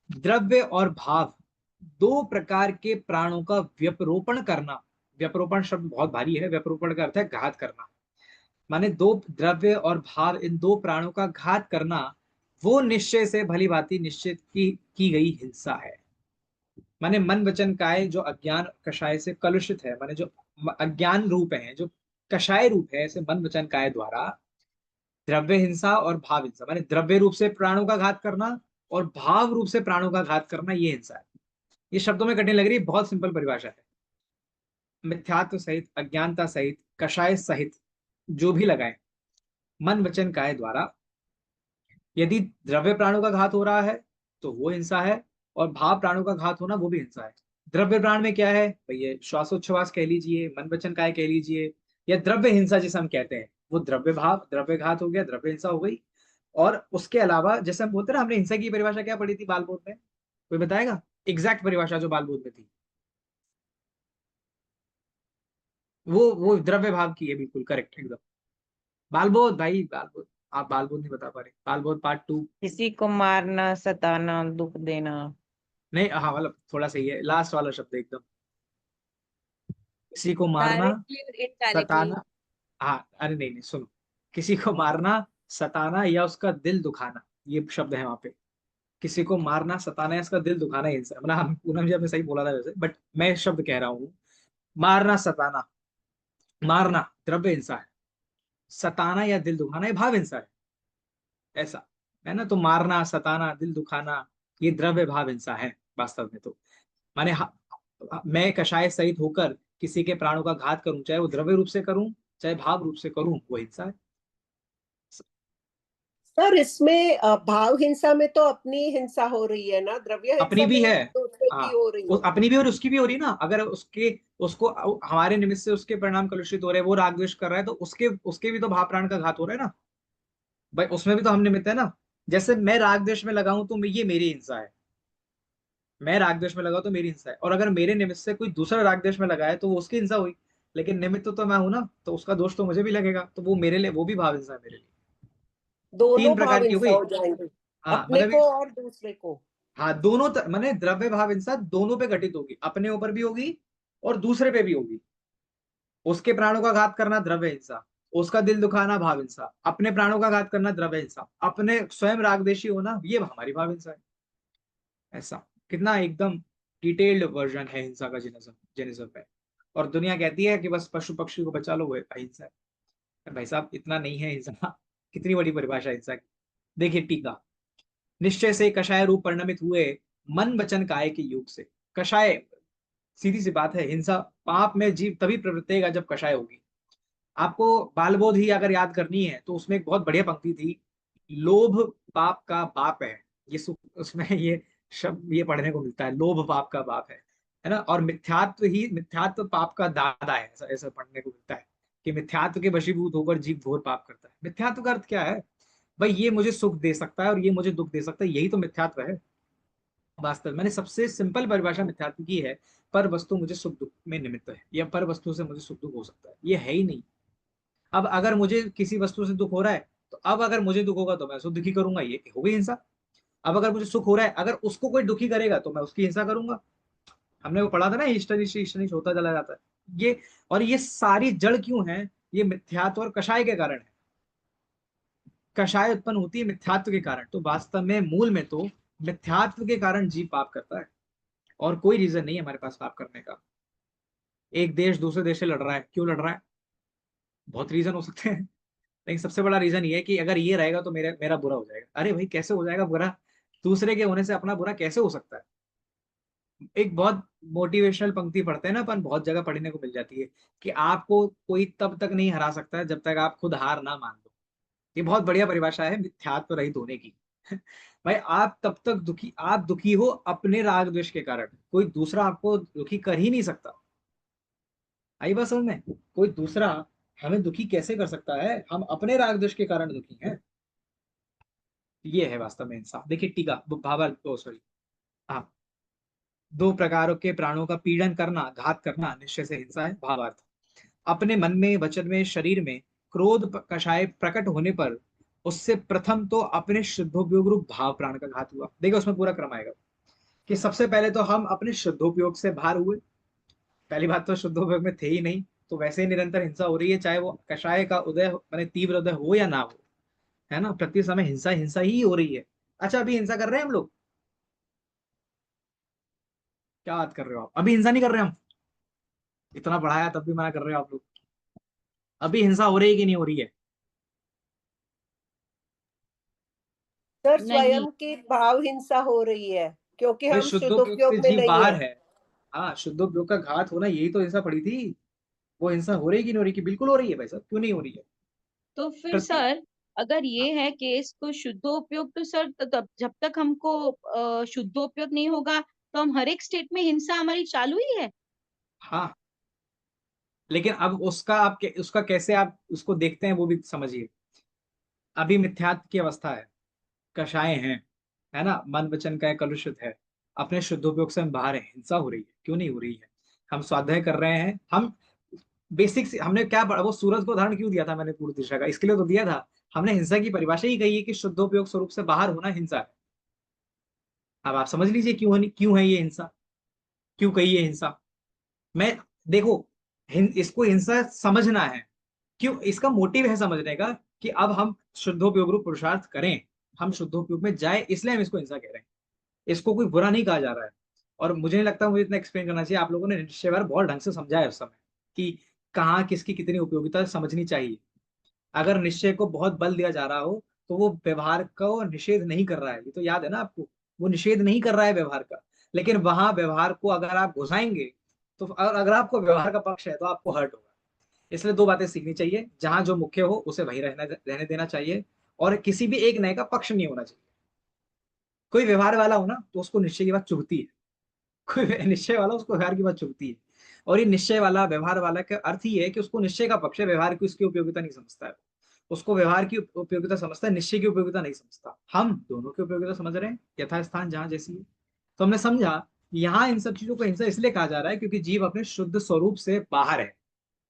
S1: द्रव्य और भाव, दो प्रकार के प्राणों का व्यपरोपण करना। व्यपरोपण शब्द बहुत भारी है। व्यपरोपण का अर्थ है घात करना। माने दो द्रव्य और भाव, इन दो प्राणों का घात करना, वो निश्चय से भली भांति निश्चित की गई हिंसा है। माने मन वचन काय जो अज्ञान कषाय से कलुषित है, माने जो अज्ञान रूप है, जो कषाय रूप है ऐसे मन वचन काय द्वारा द्रव्य हिंसा और भाव हिंसा, माने द्रव्य रूप से प्राणों का घात करना और भाव रूप से प्राणों का घात करना, ये हिंसा है। ये शब्दों में कठिन लग रही है, बहुत सिंपल परिभाषा है। मिथ्यात्व सहित, अज्ञानता सहित, कषाय सहित जो भी लगाए मन वचन काय द्वारा यदि द्रव्य प्राणों का घात हो रहा है तो वो हिंसा है, और भाव प्राणों का घात होना वो भी हिंसा है। द्रव्य प्राण में क्या है भाई, ये श्वासोच्छ्वास कह लीजिए, मन वचन काय कह लीजिए, या द्रव्य हिंसा जिसे हम कहते हैं, वो द्रव्य भाव, द्रव्य घात हो गया, द्रव्य हिंसा हो गई। और उसके अलावा जैसे हम बोलते हैं ना, हमने हिंसा की परिभाषा क्या पढ़ी थी बाल बोध में, कोई बताएगा एग्जैक्ट परिभाषा जो बाल बोध में थी? वो द्रव्य भाव की है, बिल्कुल करेक्ट एकदम। बाल बोध भाई, बाल बोध, आप बाल बोध नहीं बता पा रहे, बाल बोध पार्ट 2।
S2: किसी को मारना, सताना, दुख देना।
S1: नहीं, हाँ मतलब थोड़ा सही है, लास्ट वाला शब्द एकदम, किसी को मारना,
S5: डायरेक्टली और इनडायरेक्टली।
S1: सताना। हाँ, अरे नहीं नहीं सुनो, किसी को मारना, सताना या उसका दिल दुखाना, ये शब्द है वहां पे। किसी को मारना, सताना या उसका दिल दुखाना, ये मतलब हम पूनम जी आपने सही बोला था वैसे, बट मैं शब्द कह रहा हूँ। मारना, सताना, मारना द्रव्य हिंसा है, सताना या दिल दुखाना ये भाव हिंसा है, ऐसा है ना। तो मारना, सताना, दिल दुखाना ये द्रव्य भाव हिंसा है वास्तव में। तो माने मैं कषाय सहित होकर किसी के प्राणों का घात करूं, चाहे वो द्रव्य रूप से करूं चाहे भाव रूप से करूं, वो हिंसा है।
S6: सर इसमें भाव हिंसा में तो अपनी हिंसा हो रही है ना, द्रव्य
S1: अपनी
S6: हिंसा
S1: भी है,
S6: में दूसरे
S1: हाँ,
S6: की हो रही है।
S1: अपनी भी और उसकी भी हो रही है ना। अगर उसके उसको हमारे निमित्त से उसके परिणाम कलुषित हो रहे हैं, वो राग द्वेष कर रहा है, तो उसके उसके भी तो भाव प्राण का घात हो रहा है ना भाई, उसमें भी तो हम निमित्त है ना। जैसे मैं राग द्वेष में लगाऊं तो ये मेरी हिंसा है, मैं राग द्वेष में लगाऊं तो मेरी हिंसा है, और अगर मेरे निमित्त से कोई दूसरा राग द्वेष में लगाए तो वो उसकी हिंसा हुई, लेकिन निमित्त तो मैं हूं ना, तो उसका दोष तो मुझे भी लगेगा, तो वो मेरे लिए, वो भी भाव हिंसा है मेरे लिए।
S6: दोनों
S1: तीन
S6: भाव
S1: प्रकार की हो
S6: हिंसा
S1: गई।
S6: हो जाएंगे,
S1: हाँ
S6: अपने
S1: मतलब
S6: को और दूसरे को।
S1: हाँ, दोनों माने द्रव्य भाव हिंसा दोनों पे घटित होगी, अपने ऊपर भी होगी और दूसरे पे भी होगी। उसके प्राणों का घात करना द्रव्य हिंसा, उसका दिल दुखाना भाव हिंसा, अपने प्राणों का घात करना द्रव्य हिंसा, अपने स्वयं रागदेशी होना ये हमारी भाव हिंसा है। ऐसा कितना एकदम डिटेल्ड वर्जन है हिंसा का, जेनिज्म जेनिज्म है। और दुनिया कहती है कि बस पशु पक्षी को बचा लो वो अहिंसा है। भाई साहब इतना नहीं है हिंसा, कितनी बड़ी परिभाषा है हिंसा की। देखिए टीका, निश्चय से कषाय रूप परिणमित हुए मन वचन काय के योग से। कषाय, सीधी सी बात है, हिंसा पाप में जीव तभी प्रवृत्तेगा जब कषाय होगी। आपको बालबोध ही अगर याद करनी है तो उसमें एक बहुत बढ़िया पंक्ति थी, लोभ पाप का बाप है। ये उसमें ये शब्द ये पढ़ने को मिलता है, लोभ पाप का बाप है ना। और मिथ्यात्व ही, मिथ्यात्व पाप का दादा है, ऐसा ऐसा पढ़ने को मिलता है कि मिथ्यात्व के वशीभूत होकर जीव घोर पाप करता है। मिथ्यात्व का अर्थ क्या है भाई, ये मुझे सुख दे सकता है और ये मुझे दुख दे सकता है, यही तो मिथ्यात्व है वास्तव में। मैंने सबसे सिंपल परिभाषा मिथ्यात्व की है, पर वस्तु मुझे सुख दुख में निमित्त है, या पर वस्तु से मुझे सुख दुख हो सकता है, ये है ही नहीं। अब अगर मुझे किसी वस्तु से दुख हो रहा है, तो अब अगर मुझे दुख होगा तो मैं उसको दुखी करूंगा, ये हो गई हिंसा। अब अगर मुझे सुख हो रहा है, अगर उसको कोई दुखी करेगा तो मैं उसकी हिंसा करूंगा। हमने वो पढ़ा था ना, इष्ट होता चला जाता है ये। और ये सारी जड़ क्यों है, ये मिथ्यात्व और कषाय के कारण है। कषाय उत्पन्न होती है मिथ्यात्व के कारण, तो वास्तव में मूल में तो मिथ्यात्व के कारण जीव पाप करता है, और कोई रीजन नहीं है हमारे पास पाप करने का। एक देश दूसरे देश से लड़ रहा है, क्यों लड़ रहा है? बहुत रीजन हो सकते हैं, लेकिन सबसे बड़ा रीजन ये है कि अगर ये रहेगा तो मेरा मेरा बुरा हो जाएगा। अरे भाई कैसे हो जाएगा बुरा, दूसरे के होने से अपना बुरा कैसे हो सकता है? एक बहुत मोटिवेशनल पंक्ति पढ़ते हैं ना अपन, बहुत जगह पढ़ने को मिल जाती है कि आपको कोई तब तक नहीं हरा सकता है जब तक आप खुद हार ना मान लो। ये बहुत बढ़िया परिभाषा है मिथ्यात्व रहित होने की। भाई आप तब तक दुखी, आप दुखी हो अपने राग द्वेष के कारण, कोई दूसरा आपको दुखी कर ही नहीं सकता। आई बात समझ में? कोई दूसरा हमें दुखी कैसे कर सकता है, हम अपने राग द्वेष के कारण दुखी हैं। ये है वास्तव में इंसाफ। देखिए टीका, भावार्थ, सॉरी, हाँ, दो प्रकारों के प्राणों का पीड़न करना, घात करना निश्चय से हिंसा है। भावार्थ, अपने मन में, वचन में, शरीर में क्रोध कषाय प्रकट होने पर उससे प्रथम तो अपने शुद्धोपयोग रूप भाव प्राण का घात हुआ। देखो उसमें पूरा क्रम आएगा कि सबसे पहले तो हम अपने शुद्धोपयोग से बाहर हुए। पहली बात तो शुद्धोपयोग में थे ही नहीं, तो वैसे ही निरंतर हिंसा हो रही है, चाहे वो कषाय का उदय माने तीव्र उदय हो या ना हो, है ना, प्रति समय हिंसा हिंसा ही हो रही है। अच्छा अभी हिंसा कर रहे हैं हम लोग? क्या बात कर रहे हो आप, अभी हिंसा नहीं कर रहे हम? इतना पढ़ाया तब भी मना कर रहे हो आप लोग। अभी हिंसा हो रही है कि नहीं हो रही है?
S6: सर
S4: नहीं
S6: स्वयं की भाव हिंसा हो रही है क्योंकि
S1: भाई
S6: हम
S1: शुद्धोपयोग से
S6: शुद्धोपयोग में
S1: जीव
S6: नहीं
S1: बाहर
S6: है।
S1: है। हाँ, शुद्धोपयोग का घात होना, यही तो हिंसा पड़ी थी। वो हिंसा हो रही है कि नहीं हो रही? कि बिल्कुल हो रही है भाई साहब, क्यों नहीं हो रही है?
S4: तो फिर
S1: प्रति
S4: सर अगर ये है केस तो शुद्धोपयोग तो सर तब जब तक हमको शुद्धोपयोग नहीं होगा तो हम हर एक स्टेट में हिंसा हमारी चालू ही है।
S1: हाँ, लेकिन अब उसका कैसे आप उसको देखते हैं वो भी समझिए। अभी मिथ्यात्व की अवस्था है, कषाय हैं, है ना, मन वचन का कलुषित है, अपने शुद्धोपयोग से हम बाहर हैं, हिंसा हो रही है, क्यों नहीं हो रही है? हम स्वाध्याय कर रहे हैं, हम बेसिक हमने क्या पढ़ा, वो सूरज को उदाहरण क्यों दिया था मैंने पूर्व दिशा का? इसके लिए तो दिया था। हमने हिंसा की परिभाषा ही कही है कि शुद्धोपयोग स्वरूप से बाहर होना हिंसा है। अब आप समझ लीजिए क्यों है ये हिंसा, क्यों कही ये हिंसा। मैं देखो, इसको हिंसा समझना है, क्यों इसका मोटिव है समझने का, कि अब हम शुद्धोपयोग रूप पुरुषार्थ करें, हम शुद्धोपयोग में जाए, इसलिए हम इसको हिंसा कह रहे हैं। इसको कोई बुरा नहीं कहा जा रहा है। और मुझे नहीं लगता मुझे इतना एक्सप्लेन करना चाहिए, आप लोगों ने निश्चय बार बहुत ढंग से समझाया उस समय कि कहाँ किसकी कितनी उपयोगिता समझनी चाहिए। अगर निश्चय को बहुत बल दिया जा रहा हो तो वो व्यवहार को निषेध नहीं कर रहा है, ये तो याद है ना आपको। वो निषेध नहीं कर रहा है व्यवहार का, लेकिन वहां व्यवहार को अगर आप घुसाएंगे तो अगर आपको व्यवहार का पक्ष है तो आपको हर्ट होगा। इसलिए दो बातें सीखनी चाहिए, जहां जो मुख्य हो उसे वही रहने देना चाहिए, और किसी भी एक नए का पक्ष नहीं होना चाहिए। कोई व्यवहार वाला हो ना तो उसको निश्चय की बात चुभती है, कोई निश्चय वाला उसको व्यवहार की बात चुभती है। और ये निश्चय वाला व्यवहार वाला का अर्थ ही है कि उसको निश्चय का पक्ष है, व्यवहार की उसकी उपयोगिता नहीं समझता है। उसको व्यवहार की उपयोगिता समझता है, निश्चय की उपयोगिता नहीं समझता। हम दोनों की उपयोगिता समझ रहे हैं, यथास्थान जहां जैसी है। तो हमने समझा यहाँ इन सब चीजों को हिंसा इसलिए कहा जा रहा है क्योंकि जीव अपने शुद्ध स्वरूप से बाहर है।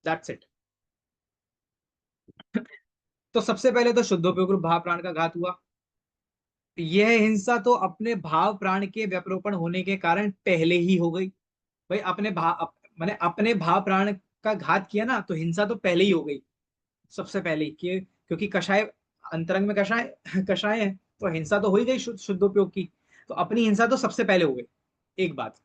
S1: That's it. तो सबसे पहले तो शुद्धोपयोग रूप भाव प्राण का घात हुआ। यह हिंसा तो अपने भाव प्राण के व्यपरोपण होने के कारण पहले ही हो गई। भाई मैंने अपने भाव प्राण का घात किया ना, तो हिंसा तो पहले ही हो गई, सबसे पहले ही क्योंकि कषाय अंतरंग में कषाय कषाय है, तो हिंसा तो हो ही गई शुद्धोपयोग की। तो अपनी हिंसा तो सबसे पहले हो गई, एक बात।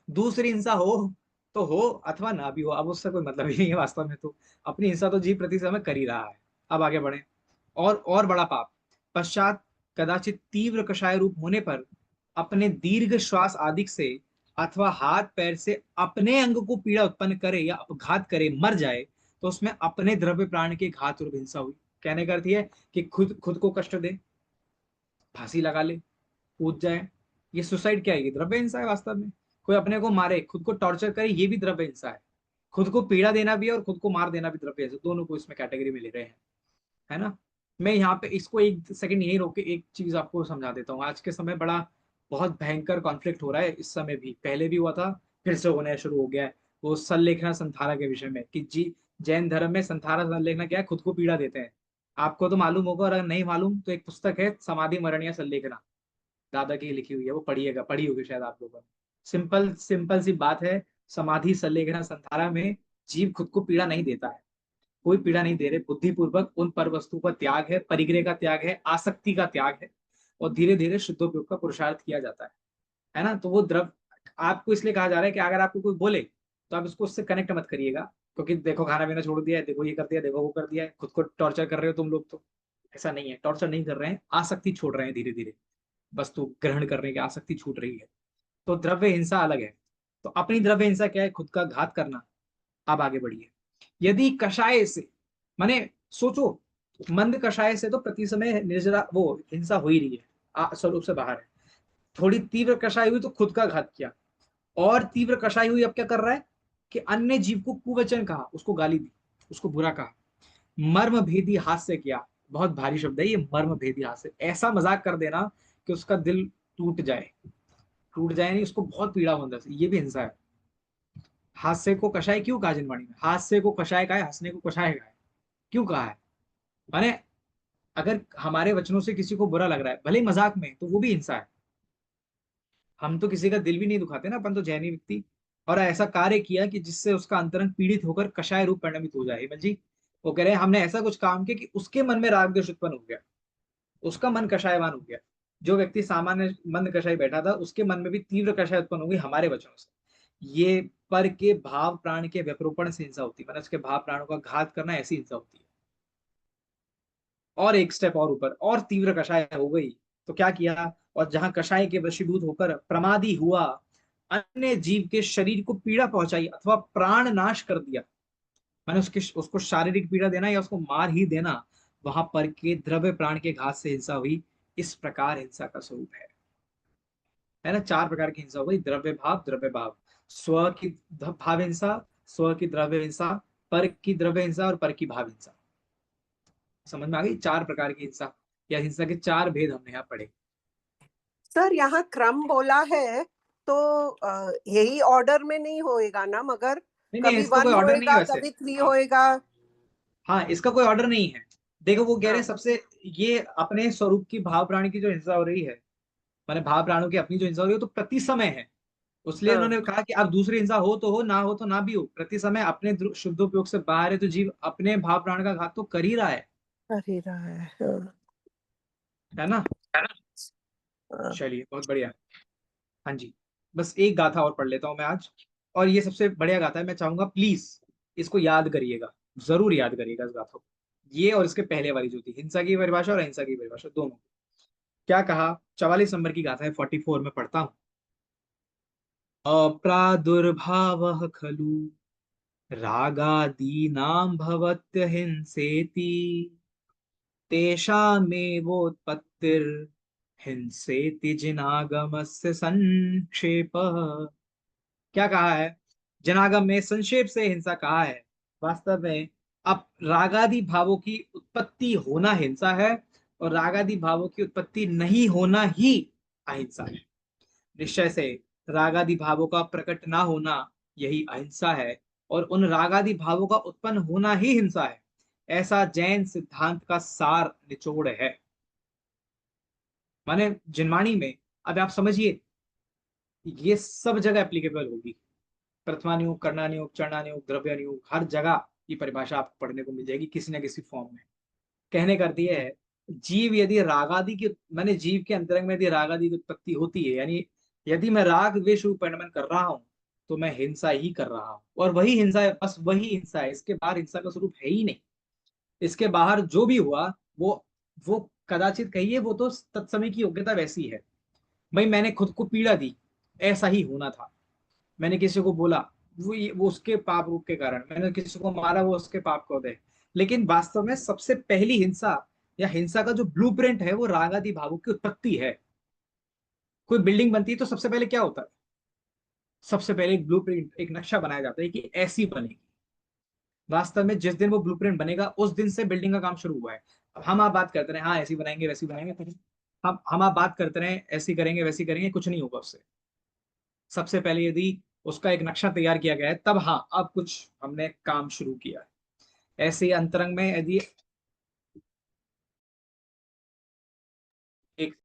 S1: दूसरी हिंसा हो तो हो अथवा ना भी हो, अब उससे कोई मतलब ही नहीं है वास्तव में। तो अपनी हिंसा तो जीव प्रति समय कर ही रहा है। अब आगे बढ़े। और बड़ा पाप, पश्चात कदाचित तीव्र कषाय रूप होने पर अपने दीर्घ श्वास आदि से अथवा हाथ पैर से अपने अंग को पीड़ा उत्पन्न करे या अपघात करे, मर जाए, तो उसमें अपने द्रव्य प्राण के घात रूप हिंसा हुई। कहने का अर्थ यह है कि खुद खुद को कष्ट दे, फांसी लगा ले, कूद जाए, ये सुसाइड क्या है? ये द्रव्य हिंसा है वास्तव में। कोई अपने को मारे, खुद को टॉर्चर करे, ये भी द्रव्य हिंसा है। खुद को पीड़ा देना भी है और खुद को मार देना भी द्रव्य हिंसा, दोनों को इसमें कैटेगरी में ले रहे हैं, है ना। मैं यहाँ पे इसको एक सेकंड यही रोक के एक चीज आपको समझा देता हूँ। आज के समय बड़ा बहुत भयंकर कॉन्फ्लिक्ट हो रहा है, इस समय भी, पहले भी हुआ था, फिर से होने शुरू हो गया है। वो संलेखना संथारा के विषय में कि जी जैन धर्म में संथारा संलेखना क्या है, खुद को पीड़ा देते हैं। आपको तो मालूम होगा, और अगर नहीं मालूम तो एक पुस्तक है समाधि मरणीय संलेखना, दादा की लिखी हुई है, वो पढ़िएगा, पढ़ी होगी शायद आप लोगों ने। सिंपल सिंपल सी बात है, समाधि संलेखना संथारा में जीव खुद को पीड़ा नहीं देता है, कोई पीड़ा नहीं दे रहे, बुद्धिपूर्वक उन पर वस्तु का त्याग है, परिग्रह का त्याग है, आसक्ति का त्याग है, और धीरे धीरे शुद्धोपयोग का पुरुषार्थ किया जाता है ना। तो वो द्रव आपको इसलिए कहा जा रहा है कि अगर आपको कोई बोले तो आप इसको उससे कनेक्ट मत करिएगा, क्योंकि देखो खाना पीना छोड़ दिया है, देखो ये कर दिया, देखो वो कर दिया है, खुद को टॉर्चर कर रहे हो तुम लोग। तो ऐसा नहीं है, टॉर्चर नहीं कर रहे हैं, आसक्ति छोड़ रहे हैं धीरे धीरे, वस्तु ग्रहण करने की आसक्ति छूट रही है। तो द्रव्य हिंसा अलग है। तो अपनी द्रव्य हिंसा क्या है? खुद का घात करना। अब आगे बढ़िए। यदि कषाय से, माने सोचो, मंद कषाय से तो प्रति समय निर्जरा वो हिंसा हो ही रही है, स्वरूप से बाहर है। थोड़ी तीव्र कषाय हुई तो खुद का घात किया, और तीव्र कषाय हुई अब क्या कर रहा है कि अन्य जीव को कुवचन कहा, उसको गाली दी, उसको बुरा कहा, मर्म भेदी हास्य किया। बहुत भारी शब्द है ये, मर्म भेदी हास्य, ऐसा मजाक कर देना कि उसका दिल टूट जाए, टूट जाए नहीं, उसको बहुत पीड़ा हो अंदर से, ये भी हिंसा है। हास्य को कषाय क्यों कहा जिनवाणी में? हास्य को कषाय कहा है, हंसने को कषाय कहा है, क्यों कहा है? माने अगर हमारे वचनों से किसी को बुरा लग रहा है, भले ही मजाक में, तो वो भी हिंसा है। हम तो किसी का दिल भी नहीं दुखाते ना, अपन तो जैनी व्यक्ति। और ऐसा कार्य किया कि जिससे उसका अंतरंग पीड़ित होकर कषाय रूप परिणमित हो जाए। हेमंत जी, वो कह रहे हैं हमने ऐसा कुछ काम किया कि उसके मन में राग द्वेष उत्पन्न हो गया, उसका मन कषायवान हो गया। जो व्यक्ति सामान्य मंद कषाय बैठा था, उसके मन में भी तीव्र कषाय उत्पन्न हो गई हमारे वचनों से। ये पर के भाव प्राण के व्यपरोपण से हिंसा होती है, मतलब उसके भाव प्राणों का घात करना, ऐसी हिंसा होती है। और एक स्टेप और ऊपर, और तीव्र कषाय हो गई तो क्या किया, और जहां कषाय के वशीभूत होकर प्रमादी हुआ, अन्य जीव के शरीर को पीड़ा पहुंचाई अथवा प्राण नाश कर दिया, मैंने उसको शारीरिक पीड़ा देना या उसको मार ही देना, वहां पर के द्रव्य प्राण के घात से हिंसा हुई। इस प्रकार हिंसा का स्वरूप है ना। चार प्रकार की हिंसा हो गई, द्रव्य भाव, स्व की भाव हिंसा, स्व की द्रव्य हिंसा, पर की द्रव्य हिंसा और पर की भाव हिंसा। समझ में आ गई? चार प्रकार की हिंसा या हिंसा के चार भेद हमने यहाँ पढ़े।
S6: सर यहाँ क्रम बोला है तो यही ऑर्डर में नहीं होएगा ना, मगर
S1: नहीं,
S6: कभी
S1: इसका कोई
S6: 1
S1: ऑर्डर नहीं है
S6: होएगा,
S1: वैसे।
S6: कभी 3
S1: हाँ
S6: होएगा।
S1: हाँ, इसका कोई ऑर्डर नहीं है। देखो वो कह रहे
S6: हाँ,
S1: हैं सबसे, ये अपने स्वरूप की भाव प्राणी की जो हिंसा हो रही है, माने भाव प्राणों की अपनी जो हिंसा हो रही है, तो प्रति समय है। इसलिए
S6: हाँ,
S1: उन्होंने कहा कि अब दूसरी हिंसा हो तो हो तो ना भी हो, प्रति समय अपने शुद्ध उपयोग से बाहर है तो जीव अपने भाव प्राण का घात तो कर ही रहा
S6: कर ही रहा है। हाँ,
S1: है ना।
S6: हाँ।
S1: चलिए बहुत बढ़िया। हाँ जी, बस एक गाथा और पढ़ लेता हूँ मैं आज, और ये सबसे बढ़िया गाथा है। मैं चाहूंगा प्लीज इसको याद करिएगा, जरूर याद करिएगा इस गाथा को। ये और इसके पहले वाली जो थी, हिंसा की परिभाषा और अहिंसा की परिभाषा दोनों। क्या कहा, 44 नंबर की गाथा है, 44 में पढ़ता हूँ। अप्रादुर्भावः खलु रागादीनां भवत्य हिंसेति, तेषामेवोत्पत्तिर्हिंसेति जिनागमस्य संक्षेपः। क्या कहा है, जनागम में संक्षेप से हिंसा कहा है। वास्तव में अब रागादि भावों की उत्पत्ति होना हिंसा है, और रागादि भावों की उत्पत्ति नहीं होना ही अहिंसा है। निश्चय से रागादि भावों का प्रकट ना होना यही अहिंसा है, और उन रागादि भावों का उत्पन्न होना ही हिंसा है, ऐसा जैन सिद्धांत का सार निचोड़ है। माने जिनवाणी में, अब आप समझिए, ये सब जगह एप्लीकेबल होगी। प्रथमानुयोग, कर्णानुयोग, चरणानुयोग, द्रव्यानुयोग, हर जगह ये परिभाषा आपको पढ़ने को मिल जाएगी किसी न किसी फॉर्म में। कहने कर दिया है, जीव यदि रागादि की, मैंने जीव के अंतरंग में यदि रागादि की उत्पत्ति होती है, यानी यदि मैं राग द्वेष रूप परिणमन कर रहा हूं, तो मैं हिंसा ही कर रहा हूं, और वही हिंसा है, बस वही हिंसा है, इसके बाहर हिंसा का स्वरूप है ही नहीं। इसके बाहर जो भी हुआ वो कदाचित कहिए वो तो तत्समय की योग्यता वैसी है। भाई मैंने खुद को पीड़ा दी, ऐसा ही होना था। मैंने किसी को बोला, वो उसके पाप रूप के कारण, मैंने किसी को मारा, वो उसके पाप को दे। लेकिन वास्तव में सबसे पहली हिंसा या हिंसा का जो ब्लूप्रिंट है, वो रागादि भावों की उत्पत्ति है। कोई बिल्डिंग बनती है तो सबसे पहले क्या होता है, सबसे पहले एक ब्लूप्रिंट, एक नक्शा बनाया जाता है कि ऐसी बनेगी। वास्तव में जिस दिन वो ब्लूप्रिंट बनेगा, उस दिन से बिल्डिंग का काम शुरू हुआ है। अब हम आप बात करते रहे हाँ ऐसी बनाएंगे वैसी बनाएंगे, हम आप बात करते रहे ऐसी करेंगे वैसी करेंगे, कुछ नहीं होगा उससे। सबसे पहले यदि उसका एक नक्शा तैयार किया गया है, तब हाँ अब कुछ हमने काम शुरू किया है। ऐसे ही अंतरंग में यदि एक,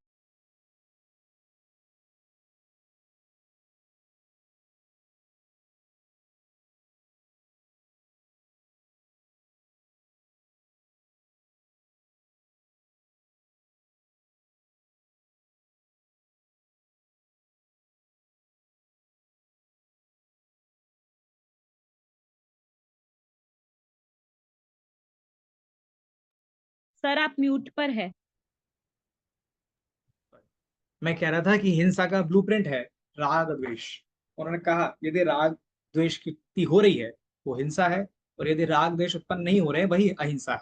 S4: सर आप म्यूट पर है।
S1: मैं कह रहा था कि हिंसा का ब्लूप्रिंट है राग द्वेष। उन्होंने कहा यदि राग द्वेष की हो रही है वो हिंसा है, और यदि राग द्वेष उत्पन्न नहीं हो रहे वही अहिंसा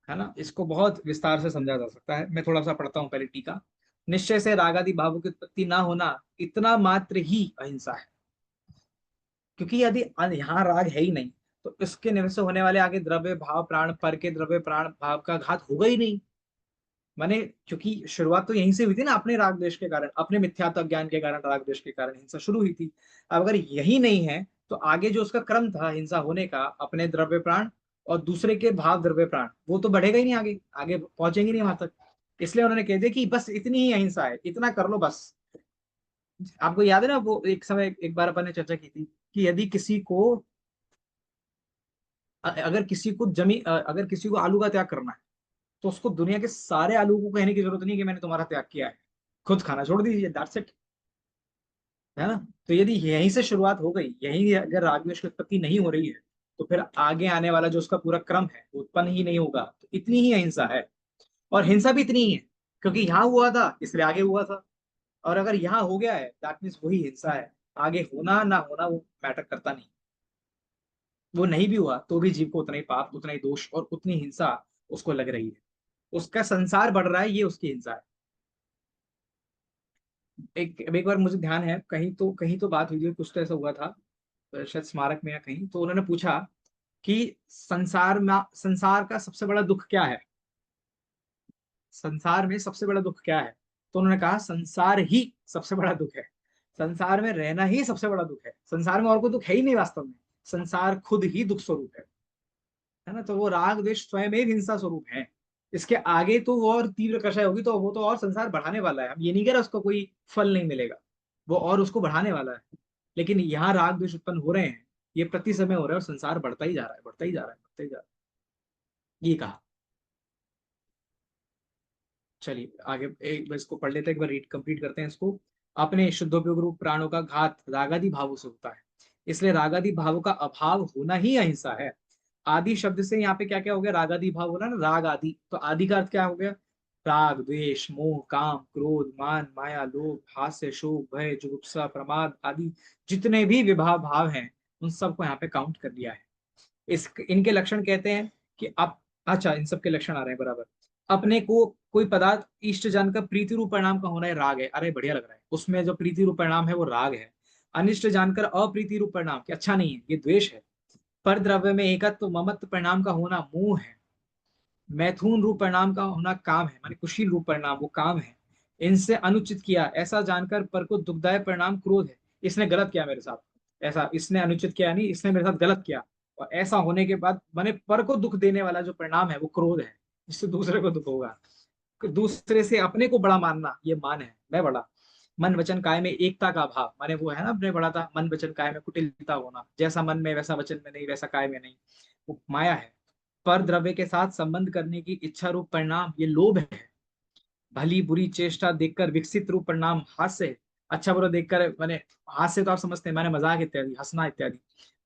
S1: है ना। इसको बहुत विस्तार से समझा जा सकता है। मैं थोड़ा सा पढ़ता हूँ पहले टीका। निश्चय से रागादि भावों की उत्पत्ति ना होना इतना मात्र ही अहिंसा है, क्योंकि यदि यहाँ राग है ही नहीं, तो इसके निमित्त से होने वाले आगे द्रव्य भाव प्राण पर के द्रव्य प्राण भाव का घात होगा ही नहीं। माने क्योंकि शुरुआत तो यहीं से हुई थी ना, अपने राग द्वेष के कारण, अपने मिथ्यात्व ज्ञान के कारण, राग द्वेष के कारण हिंसा शुरू हुई थी। अब अगर यही नहीं है, तो आगे जो उसका क्रम था हिंसा होने का, अपने द्रव्य प्राण और दूसरे के भाव द्रव्य प्राण, वो तो बढ़ेगा ही नहीं, आगे आगे पहुंचेंगे नहीं वहां तक। इसलिए उन्होंने कह दिया कि बस इतनी ही अहिंसा है, इतना कर लो बस। आपको याद है ना, वो एक समय एक बार अपन ने चर्चा की थी कि यदि किसी को अगर किसी को आलू का त्याग करना है, तो उसको दुनिया के सारे आलू को कहने की जरूरत नहीं कि मैंने तुम्हारा त्याग किया है, खुद खाना छोड़ दीजिए, दैट्स इट। है ना। तो यदि यहीं से शुरुआत हो गई, यहीं अगर राग द्वेष की उत्पत्ति नहीं हो रही है, तो फिर आगे आने वाला जो उसका पूरा क्रम है वो उत्पन्न ही नहीं होगा। तो इतनी ही अहिंसा है, और हिंसा भी इतनी ही है, क्योंकि यहाँ हुआ था इसलिए आगे हुआ था। और अगर यहाँ हो गया है दैट मीन्स वही हिंसा है। आगे होना ना होना वो मैटर करता नहीं। वो नहीं भी हुआ तो भी जीव को उतना ही पाप, उतना ही दोष और उतनी हिंसा उसको लग रही है। उसका संसार बढ़ रहा है, ये उसकी हिंसा है। एक बार मुझे ध्यान है, कहीं तो बात हुई थी, कुछ तो ऐसा हुआ था, शायद स्मारक में या कहीं, तो उन्होंने पूछा कि संसार का सबसे बड़ा दुख क्या है, संसार में सबसे बड़ा दुख क्या है। तो उन्होंने कहा संसार ही सबसे बड़ा दुख है, संसार में रहना ही सबसे बड़ा दुख है, संसार में और कोई दुख है ही नहीं वास्तव में, संसार खुद ही दुख स्वरूप है ना। तो वो राग द्वेष स्वयं एक हिंसा स्वरूप है। इसके आगे तो वो और तीव्र कषाय होगी तो वो तो और संसार बढ़ाने वाला है। हम ये नहीं कह रहे उसको कोई फल नहीं मिलेगा, वो और उसको बढ़ाने वाला है। लेकिन यहाँ राग द्वेष उत्पन्न हो रहे हैं, ये प्रति समय हो रहा है, और संसार बढ़ता ही जा रहा है, बढ़ता ही जा रहा है, बढ़ता ही जा रहा है, ये कहा। चलिए आगे एक बार इसको पढ़ लेते हैं, एक बार रीड कंप्लीट करते हैं इसको। अपने शुद्धोपयोग रूप प्राणों का घात रागादि भावों से होता है, इसलिए रागादि भावों का अभाव होना ही अहिंसा है। आदि शब्द से यहाँ पे क्या क्या हो गया, रागादि भाव हो रहा है ना, राग आदि, तो आदि का अर्थ क्या हो गया, राग द्वेष मोह काम क्रोध मान माया लोभ हास्य शोक भय जुगुप्सा प्रमाद आदि जितने भी विभाव भाव हैं, उन सबको यहाँ पे काउंट कर लिया है। इनके लक्षण कहते हैं कि अब, अच्छा इन सब के लक्षण आ रहे हैं बराबर। अपने को कोई पदार्थ इष्ट जानकर प्रीति रूप परिणाम का होना है राग है, अरे बढ़िया लग रहा है, उसमें जो प्रीति रूप परिणाम है वो राग है। अनिष्ट जानकर अप्रीति रूप परिणाम कि अच्छा नहीं है, ये द्वेष है। पर द्रव्य में एकत्व ममत्व परिणाम का होना मोह है। मैथुन रूप परिणाम का होना काम है, माने कुशील रूप परिणाम वो काम है। इनसे अनुचित किया ऐसा जानकर पर को दुखदायक परिणाम क्रोध है, इसने गलत किया मेरे साथ, ऐसा इसने अनुचित किया नहीं, इसने मेरे साथ गलत किया, और ऐसा होने के बाद माने पर को दुख देने वाला जो परिणाम है वो क्रोध है, जिससे दूसरे को दुख होगा। दूसरे से अपने को बड़ा मानना, ये मान है, मैं बड़ा। मन वचन काय में एकता का भाव, माने वो है ना अपने बड़ा था, मन वचन काय में कुटिलता होना, जैसा मन में वैसा वचन में नहीं, वैसा काय में नहीं, वो माया है। पर द्रव्य के साथ संबंध करने की इच्छा रूप परिणाम ये लोभ है। भली बुरी चेष्टा देखकर विकसित रूप परिणाम हास्य है। अच्छा बुरा देखकर माने हास्य तो आप समझते हैं, माने मजाक इत्यादि, हंसना इत्यादि,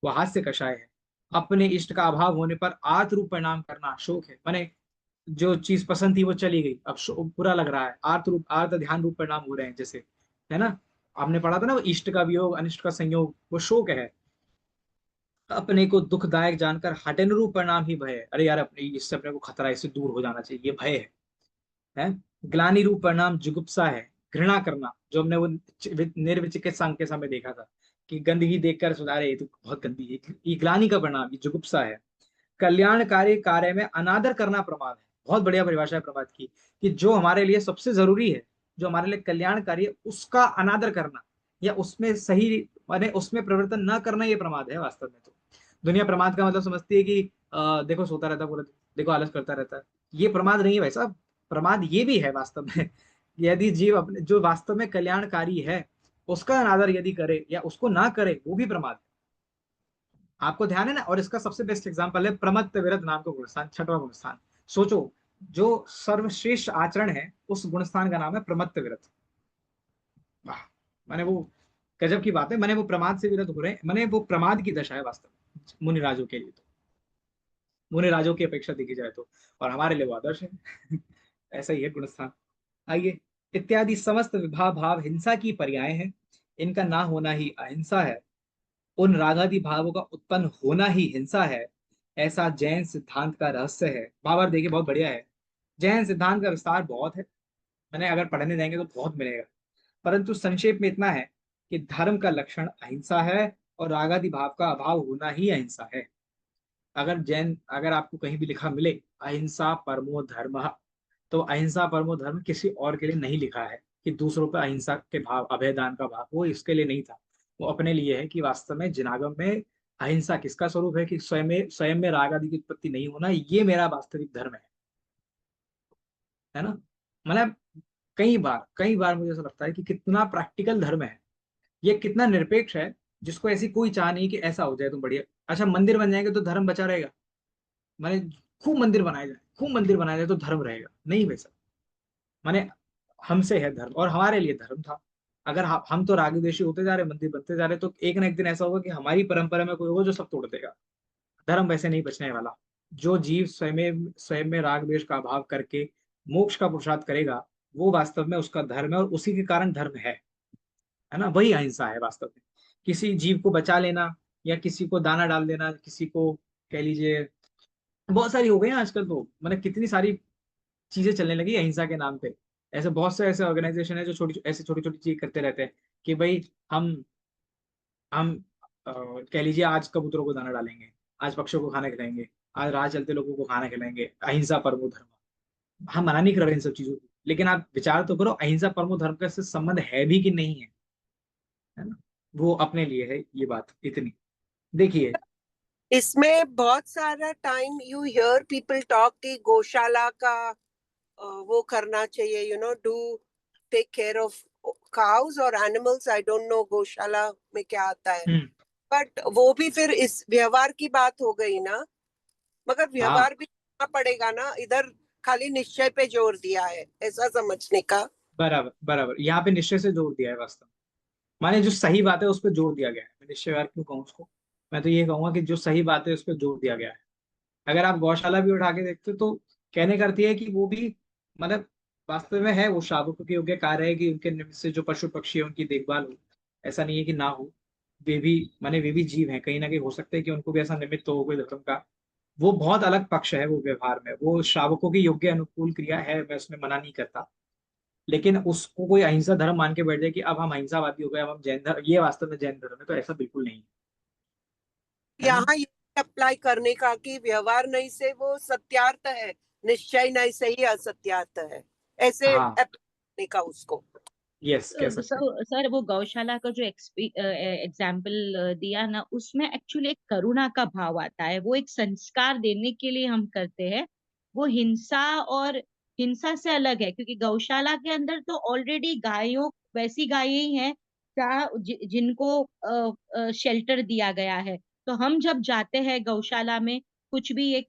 S1: वो हास्य कषाय है। अपने इष्ट का अभाव होने पर आत रूप परिणाम करना शोक है, माने जो चीज पसंद थी वो चली गई, अब बुरा लग रहा है, आर्त रूप आर्त ध्यान रूप परिणाम हो रहे हैं जैसे, है ना। आपने पढ़ा था ना, वो इष्ट का वियोग अनिष्ट का संयोग वो शोक है। अपने को दुखदायक जानकर हटन रूप परिणाम ही भय है, अरे यार अपने इससे अपने को खतरा है, इससे दूर हो जाना चाहिए, ये भय है। ग्लानि रूप परिणाम जुगुप्सा है, घृणा करना, जो हमने वो निर्विचिकित्सा के समय देखा था कि गंदगी देखकर सुधारे, ये तो बहुत गंदी है, ये ग्लानि का परिणाम, ये जुगुप्सा है। कल्याणकारी कार्य में अनादर करना प्रमाद है, बहुत बढ़िया परिभाषा है प्रमाद की, कि जो हमारे लिए सबसे जरूरी है, जो हमारे लिए कल्याणकारी है, उसका अनादर करना या उसमें सही माने उसमें परिवर्तन न करना, ये प्रमाद है वास्तव में। तो दुनिया प्रमाद का मतलब समझती है कि देखो सोता रहता है पूरा दिन, देखो आलस करता रहता है, ये प्रमाद नहीं है भाई साहब। प्रमाद ये भी है वास्तव में, यदि जीव अपने जो वास्तव में कल्याणकारी है उसका अनादर यदि करे या उसको ना करे, वो भी प्रमाद है। आपको ध्यान है ना, और इसका सबसे बेस्ट एग्जांपल है प्रमत्त विरत नाम का गुणस्थान, छठवां गुणस्थान। सोचो, जो सर्वश्रेष्ठ आचरण है उस गुणस्थान का नाम है प्रमत्त विरत। वाह, माने वो गजब की बात है, माने वो प्रमाद से विरत हो रहे हैं, माने वो प्रमाद की दशा है वास्तव में मुनिराजों के लिए, तो मुनिराजों की अपेक्षा देखी जाए तो, और हमारे लिए वो आदर्श है। ऐसा ही है गुणस्थान। आइए, इत्यादि समस्त विभाव भाव हिंसा की पर्याय है, इनका ना होना ही अहिंसा है, उन रागादि भावों का उत्पन्न होना ही हिंसा है, ऐसा जैन सिद्धांत का रहस्य है। बाबर देखिए बहुत बढ़िया है, जैन सिद्धांत का विस्तार बहुत है, मैंने अगर पढ़ने जाएंगे तो बहुत मिलेगा, परंतु संक्षेप में इतना है कि धर्म का लक्षण अहिंसा है और रागादि भाव का अभाव होना ही अहिंसा है। अगर आपको कहीं भी लिखा मिले अहिंसा परमो धर्म, तो अहिंसा परमो धर्म किसी और के लिए नहीं लिखा है कि दूसरों पर अहिंसा के भाव अभयदान का भाव, वो इसके लिए नहीं था, वो अपने लिए है कि वास्तव में जिनागम में अहिंसा किसका स्वरूप है कि स्वयं में राग आदि की उत्पत्ति नहीं होना, ये मेरा वास्तविक धर्म है ना। मतलब कई बार मुझे ऐसा लगता है कि कितना प्रैक्टिकल धर्म है ये, कितना निरपेक्ष है, जिसको ऐसी कोई चाह नहीं कि ऐसा हो जाए तो बढ़िया। अच्छा मंदिर बन जाएंगे तो धर्म बचा रहेगा, माने खूब मंदिर बनाया जाए, खूब मंदिर बनाया जाए तो धर्म रहेगा, नहीं वैसा। माने हमसे है धर्म और हमारे लिए धर्म था, अगर हम तो राग द्वेषी होते जा रहे, मंदिर बनते जा रहे, तो एक ना एक दिन ऐसा होगा कि हमारी परंपरा में कोई होगा जो सब तोड़ देगा। धर्म वैसे नहीं बचने वाला। जो जीव स्वयं में राग द्वेष का अभाव करके मोक्ष का पुरुषार्थ करेगा, वो वास्तव में उसका धर्म है, और उसी के कारण धर्म है ना, वही अहिंसा है वास्तव में। किसी जीव को बचा लेना, या किसी को दाना डाल देना, किसी को कह लीजिए, बहुत सारी हो गई हैं आजकल, तो मतलब कितनी सारी चीजें चलने लगी अहिंसा के नाम पे। ऐसे बहुत से ऐसे ऑर्गेनाइजेशन है जो छोटी छोटी चीज करते रहते हैं कि भाई हम कह लीजिए आज कबूतरों को दाना डालेंगे, आज पक्षियों को खाना खिलाएंगे, आज राह चलते लोगों को खाना खिलाएंगे, अहिंसा परमो धर्म। हम मना नहीं कर रहे इन सब चीजों को, लेकिन आप विचार तो करो, अहिंसा परमो धर्म का इससे संबंध है भी कि नहीं है ना। वो अपने लिए है ये बात इतनी। देखिए
S6: इसमें बहुत सारा time you hear people talk कि गौशाला का वो करना चाहिए, you know, do take care of cows और एनिमल्स। आई डोंट नो गौशाला में क्या आता है, बट वो भी फिर इस व्यवहार की बात हो गई ना। मगर
S1: हाँ
S6: व्यवहार भी करना पड़ेगा ना, इधर खाली निश्चय पे जोर दिया है, ऐसा समझने का।
S1: बराबर बराबर, यहाँ पे निश्चय से जोर दिया है वास्तव में। माने जो सही बात है उस पर जोर दिया गया है। मैं निश्चयवाद क्यों कहूँ उसको, मैं तो ये कहूंगा कि जो सही बात है उस पर जोर दिया गया है। अगर आप गौशाला भी उठा के देखते हो, तो कहने का अर्थ ये है कि वो भी मतलब वास्तव में है, वो शावकों के योग्य कार्य है कि उनके निमित्त से जो पशु पक्षी है उनकी देखभाल हो। ऐसा नहीं है कि ना हो, वे भी माने वे भी जीव हैं, कहीं ना कहीं हो सकता है कि उनको भी ऐसा निमित्त हो कोई धर्म का। वो बहुत अलग पक्ष है, वो व्यवहार में वो श्रावकों की योग्य अनुकूल क्रिया है, मैं उसमें मना नहीं करता। लेकिन उसको कोई अहिंसा धर्म मान के बैठ जाए कि अब हम अहिंसावादी हो गए, अब हम जैन धर्म, ये वास्तव में जैन धर्म है, तो ऐसा बिल्कुल नहीं है ना।
S6: यहाँ ये अप्लाई करने का कि व्यवहार नहीं से वो सत्यार्थ है, निश्चय नहीं से ही असत्यार्थ है, ऐसे
S1: हाँ
S6: apply करने का उसको।
S1: यस कह सकते हैं।
S4: सर वो गौशाला का जो एग्जाम्पल दिया ना, उसमें एक्चुअली एक करुणा का भाव आता है। वो एक संस्कार देने के लिए हम करते हैं। वो हिंसा से अलग है, क्योंकि गौशाला के अंदर तो ऑलरेडी गायों, वैसी गायें ही हैं जिनको शेल्टर दिया गया है। तो हम जब जाते हैं गौशाला में कुछ भी एक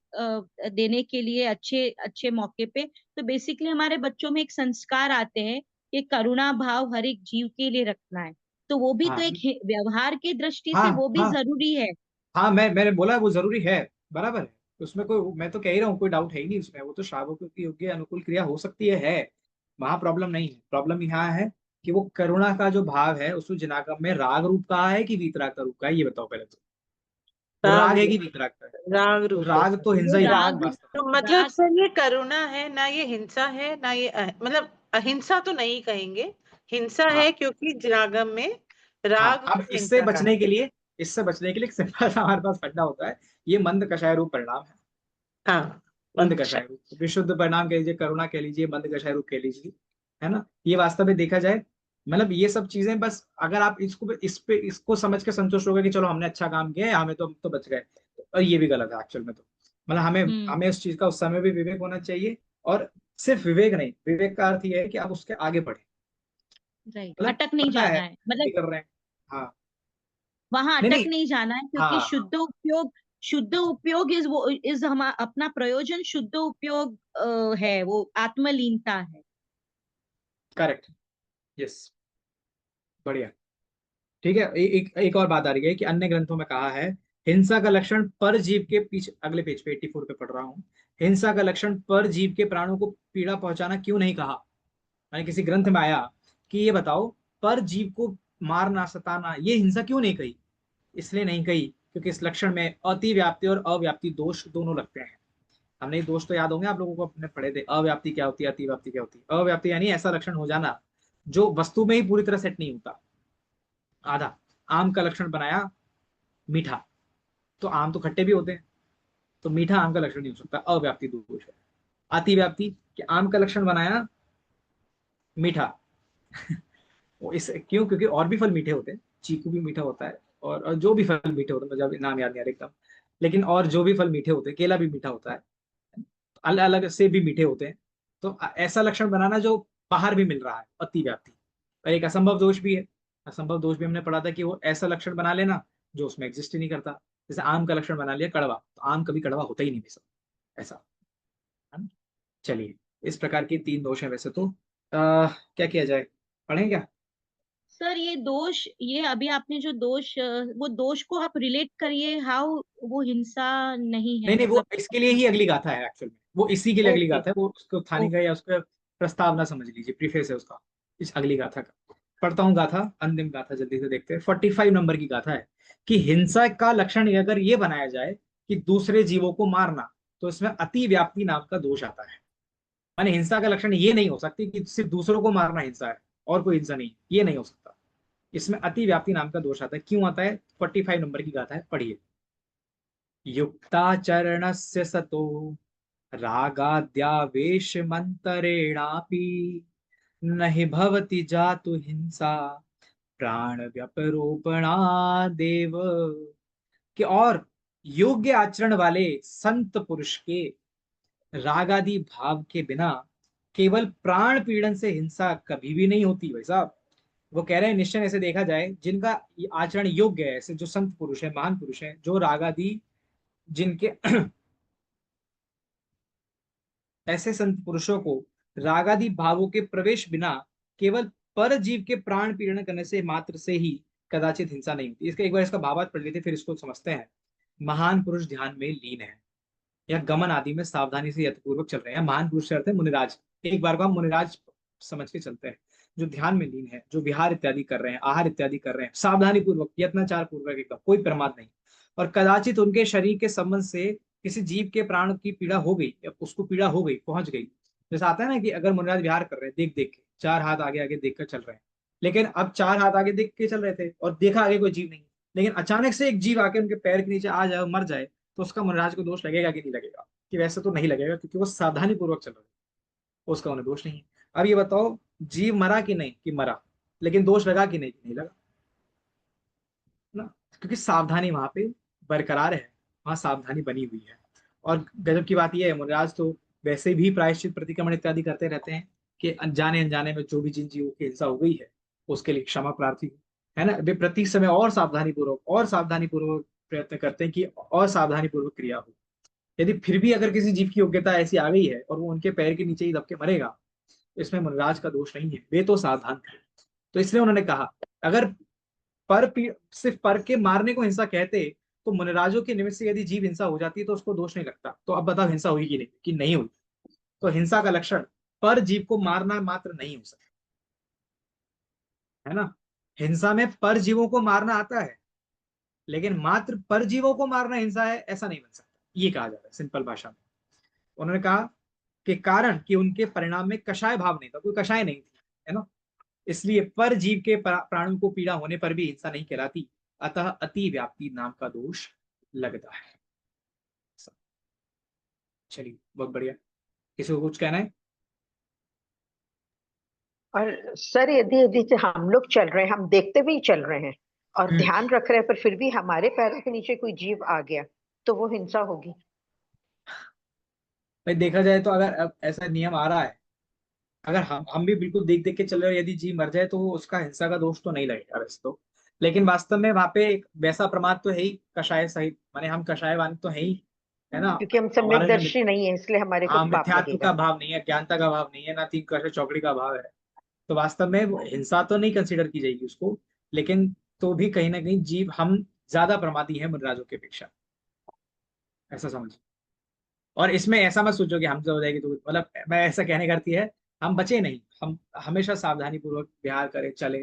S4: देने के लिए अच्छे अच्छे मौके पे, तो बेसिकली हमारे बच्चों में एक संस्कार आते हैं कि करुणा भाव हर एक जीव के लिए रखना है। तो वो भी तो
S1: हाँ
S4: एक व्यवहार की दृष्टि
S1: हाँ
S4: से वो भी
S1: हाँ
S4: जरूरी है।
S1: हाँ, मैंने बोला वो जरूरी है, बराबर है। उसमें कोई, मैं तो कह ही रहा हूँ, कोई डाउट है ही नहीं उसमें। वो तो श्रावकों की योग्य अनुकूल क्रिया हो सकती है, वहां प्रॉब्लम नहीं है। प्रॉब्लम यहाँ है कि वो करुणा का जो भाव है उसको जिनागम में राग रूप का है कि वीतराग का रूप का है, ये बताओ पहले तो। वो
S3: राग
S1: राग है कि
S3: रूप,
S1: वीतराग का है?
S3: राग
S1: तो
S3: रूप है
S1: राग
S3: सर।
S1: तो हिंसा
S4: वो
S1: ही है
S4: राग
S1: वास्तव
S3: तो मतलब
S4: राग
S3: सर ये करुणा है ना, ये हिंसा है ना, ये मतलब अहिंसा तो नहीं कहेंगे, हिंसा
S1: में।
S3: है,
S1: हाँ
S3: क्योंकि रागम में
S1: हाँ,
S3: राग
S1: अब
S3: को हिंसा कहा है।
S1: इससे बचने के लिए एक सिंपल सा हमारे पास फंडा होता है, ये मंद कषाय रूप परिणाम है।
S3: हाँ,
S1: मंद
S3: अच्छा।
S1: कषाय रूप विशुद्ध परिणाम कह लीजिए, करुणा कह लीजिए, मंद कषाय रूप कह लीजिए, है ना। ये वास्तव में देखा जाए, मतलब ये सब चीजें बस अगर आप इसको समझ के संतुष्ट हो गए कि चलो हमने अच्छा काम किया है, हमें तो हम तो बच गए, और ये भी गलत है एक्चुअल में। तो मतलब हमें
S4: हम्म
S1: हमें उस चीज का उस समय भी विवेक होना चाहिए। और सिर्फ विवेक नहीं, विवेक का अर्थ ये है कि आप उसके आगे बढ़े।
S4: राइट,
S1: मतलब
S4: अटक नहीं
S1: पता है
S4: जाना है,
S1: गलती
S4: मतलब
S1: कर रहे हैं। हाँ
S4: वहां
S1: नहीं
S4: अटक
S1: नहीं,
S4: नहीं जाना है, क्योंकि
S1: हाँ
S4: शुद्ध उपयोग इज हम अपना प्रयोजन शुद्ध उपयोग है, वो आत्मलीनता है।
S1: करेक्ट, यस, बढ़िया। ठीक है, एक और बात आ रही है कि अन्य ग्रंथों में कहा है, हिंसा का लक्षण पर जीव के पीछे, अगले पेज पे 84 पे पढ़ रहा हूँ, हिंसा का लक्षण पर जीव के प्राणों को पीड़ा पहुंचाना क्यों नहीं कहा। मैंने किसी ग्रंथ में आया कि ये बताओ, पर जीव को मारना सताना ये हिंसा क्यों नहीं कही। इसलिए नहीं कही क्योंकि इस लक्षण में अतिव्याप्ति और अव्याप्ति दोष दोनों लगते हैं। हमने ये दोष तो याद होंगे आप लोगों को, अपने पढ़े थे। अव्याप्ति क्या होती है, अतिव्याप्ति क्या होती है। अव्याप्ति यानी ऐसा लक्षण हो जाना जो वस्तु में ही पूरी तरह सेट नहीं होता। आधा आम का लक्षण बनाया मीठा, तो आम तो खट्टे भी होते हैं, तो मीठा आम का लक्षण नहीं हो सकता, अव्याप्ति दोष है। अतिव्याप्ति कि आम का लक्षण बनाया मीठा वो इस क्यों, क्योंकि और भी फल मीठे होते हैं, चीकू भी मीठा होता है, और जो भी फल मीठे होते हैं, मुझे अभी नाम याद नहीं आ रहा एकदम, लेकिन और जो भी फल मीठे होते हैं, केला भी मीठा होता है, अलग अलग से भी मीठे होते हैं। तो ऐसा लक्षण बनाना जो बाहर भी मिल रहा है, अतिव्याप्ति। और एक असंभव दोष भी है। असंभव दोष भी हमने पढ़ा था कि वो ऐसा लक्षण बना लेना जो उसमें एग्जिस्ट ही नहीं करता। जैसे आम का लक्षण बना लिया कड़वा, तो आम कभी कड़वा होता ही नहीं वैसा, ऐसा है ना? चलिए, इस प्रकार के 3 दोष हैं वैसे तो। क्या किया जाए, पढ़ें क्या?
S4: सर ये दोष, ये अभी आपने जो दोष, वो दोष को आप रिलेट करिए, हाउ वो हिंसा नहीं है,
S1: नहीं नहीं, वो
S4: मतलब।
S1: इसके लिए ही अगली गाथा है एक्चुअल में, वो इसी के लिए अगली
S4: ओके
S1: गाथा है, वो उसको थानी का या उसका प्रस्तावना समझ लीजिए, प्रीफेस है उसका इस अगली गाथा का। पढ़ता हूँ गाथा, अंतिम गाथा जल्दी से देखते हैं। 45 नंबर की गाथा है कि हिंसा का लक्षण अगर ये बनाया जाए कि दूसरे जीवों को मारना, तो इसमें अति व्याप्ति नाम का दोष आता है। माने हिंसा का लक्षण ये नहीं हो सकती कि सिर्फ दूसरों को मारना हिंसा है और कोई हिंसा नहीं, ये नहीं हो सकता। इसमें अति व्याप्ति नाम का दोष आता है। क्यों आता है? 45 नंबर की गाथा है, पढ़िए। युक्ताचरणस्य सतो रागाद्यावेशमन्तरेणापि न हि भवति जातु हिंसा प्राण व्यपरोपणादेव। कि और योग्य आचरण वाले संत पुरुष के रागादि भाव के बिना केवल प्राण पीड़न से हिंसा कभी भी नहीं होती। भाई साहब, वो कह रहे हैं निश्चय ऐसे देखा जाए जिनका ये आचरण योग्य है, ऐसे जो संत पुरुष है, महान पुरुष है, जो रागादि जिनके ऐसे संत पुरुषों को रागादि भावों के प्रवेश बिना केवल पर जीव के प्राण पीड़न करने से मात्र से ही कदाचित हिंसा नहीं होती। इसका एक बार इसका भावार्थ पढ़ लेते, फिर इसको समझते हैं। महान पुरुष ध्यान में लीन है या गमन आदि में सावधानी से यत्नपूर्वक चल रहे हैं। महान पुरुष अर्थ है मुनिराज। एक बार को हम मुनिराज समझ के चलते हैं, जो ध्यान में लीन है, जो विहार इत्यादि कर रहे हैं, आहार इत्यादि कर रहे हैं, सावधानी पूर्वक, यत्नाचार पूर्वक, एकदम कोई प्रमाद नहीं। और कदाचित उनके शरीर के संबंध से किसी जीव के प्राण की पीड़ा हो गई या उसको पीड़ा हो गई, पहुंच गई। जैसा आता है ना कि अगर मुनिराज विहार कर रहे हैं देख देख के, चार हाथ आगे आगे देख कर चल रहे हैं, लेकिन अब चार हाथ आगे देख के चल रहे थे और देखा आगे कोई जीव नहीं, लेकिन अचानक से एक जीव आके उनके पैर के नीचे आ जाए और मर जाए, तो उसका मुनिराज को दोष लगेगा कि नहीं लगेगा? कि वैसे तो नहीं लगेगा, क्योंकि वो सावधानी पूर्वक चल रहे हैं, उसका उन्हें दोष नहीं है। अब ये बताओ, जीव मरा कि नहीं? कि मरा, लेकिन दोष लगा कि नहीं? कि नहीं लगा ना, क्योंकि सावधानी वहां पे बरकरार है, वहां सावधानी बनी हुई है। और गजब की बात यह है, मुनिराज तो वैसे भी प्रायश्चित प्रतिक्रमण इत्यादि करते रहते हैं कि अनजाने अनजाने में जो भी जिन जीवों की हिंसा हो गई है उसके लिए क्षमा प्रार्थी है ना। वे प्रति समय और सावधानी पूर्वक प्रयत्न करते हैं कि और सावधानी पूर्वक क्रिया हो। यदि फिर भी अगर किसी जीव की योग्यता ऐसी आ गई है और वो उनके पैर के नीचे ही दब के मरेगा, तो इसमें मुनिराज का दोष नहीं है, वे तो सावधान थे। तो इसलिए उन्होंने कहा, अगर सिर्फ पर के मारने को हिंसा कहते, तो मुनिराजों के निमित्त से यदि जीव हिंसा हो जाती है तो उसको दोष नहीं लगता। तो अब बताओ हिंसा हुई कि नहीं? कि नहीं हुई। तो हिंसा का लक्षण पर जीव को मारना मात्र नहीं हो सकता, है ना। हिंसा में पर जीवों को मारना आता है, लेकिन मात्र पर जीवों को मारना हिंसा है ऐसा नहीं बन सकता, ये कहा जा रहा है सिंपल भाषा में। उन्होंने कहा कि कारण कि उनके परिणाम में कषाय भाव नहीं था, कोई कषाय नहीं थी, है ना। इसलिए पर जीव के प्राणों को पीड़ा होने पर भी हिंसा नहीं कहलाती, अतः अति व्याप्ति नाम का दोष लगता है। चलिए, बहुत बढ़िया। किसी को कुछ कहना है?
S7: और सर यदि यदि से हम लोग चल रहे हैं, हम देखते हुए ही चल रहे हैं और ध्यान रख रहे हैं, पर फिर भी हमारे पैरों के नीचे कोई जीव आ गया, तो वो हिंसा होगी।
S1: भाई देखा जाए तो अगर अब ऐसा नियम आ रहा है, अगर हम भी बिल्कुल देख देख के चल रहे हो, यदि जीव मर जाए तो उसका हिंसा का दोष तो नहीं लगेगा वैसे तो। लेकिन वास्तव में वहां पे एक वैसा प्रमाद तो है ही, कषाय सहित, माने हम कषायवान तो है ही, है ना।
S7: क्योंकि हम
S1: हमारे में
S7: सम्यकदर्शी नहीं है, इसलिए हमारे को
S1: हाँ,
S7: पाप
S1: मिथ्यात्व
S7: लगेगा।
S1: का भाव नहीं है, ज्ञानता का भाव नहीं है, ना तीन कषाय चौकड़ी का भाव है। तो वास्तव में वो हिंसा तो नहीं कंसिडर की जाएगी उसको, लेकिन तो भी कहीं ना कहीं जीव हम ज्यादा प्रमादी हैं मुनिराजों की अपेक्षा, ऐसा समझ। और इसमें ऐसा मत सोचो कि हमसे हो जाएगी, तो मतलब मैं ऐसा कहने का अर्थ ये है, हम बचे नहीं, हम हमेशा सावधानी पूर्वक विहार करें, चले,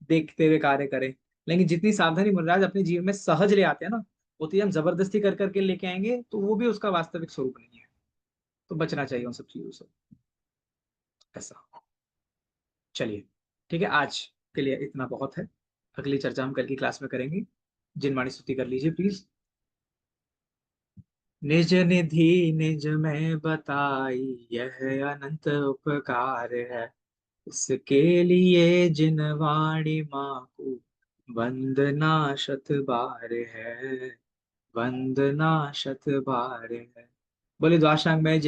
S1: देखते हुए कार्य करें। लेकिन जितनी सावधानी मुनिराज अपने जीवन में सहज ले आते हैं ना, उतनी हम जबरदस्ती कर करके लेके आएंगे तो वो भी उसका वास्तविक स्वरूप नहीं है। तो बचना चाहिए उन सब चीजों से, ऐसा। चलिए, ठीक है, आज के लिए इतना बहुत है। अगली चर्चा हम कल की क्लास में करेंगे। जिनवाणी स्तुति कर लीजिए प्लीज। निज निधि निज में बताई, यह अनंत उपकार है। इसके लिए जिन वाणी माँ को वंदना शत बार है, वंदना शत बार है। बोले द्वादशांग में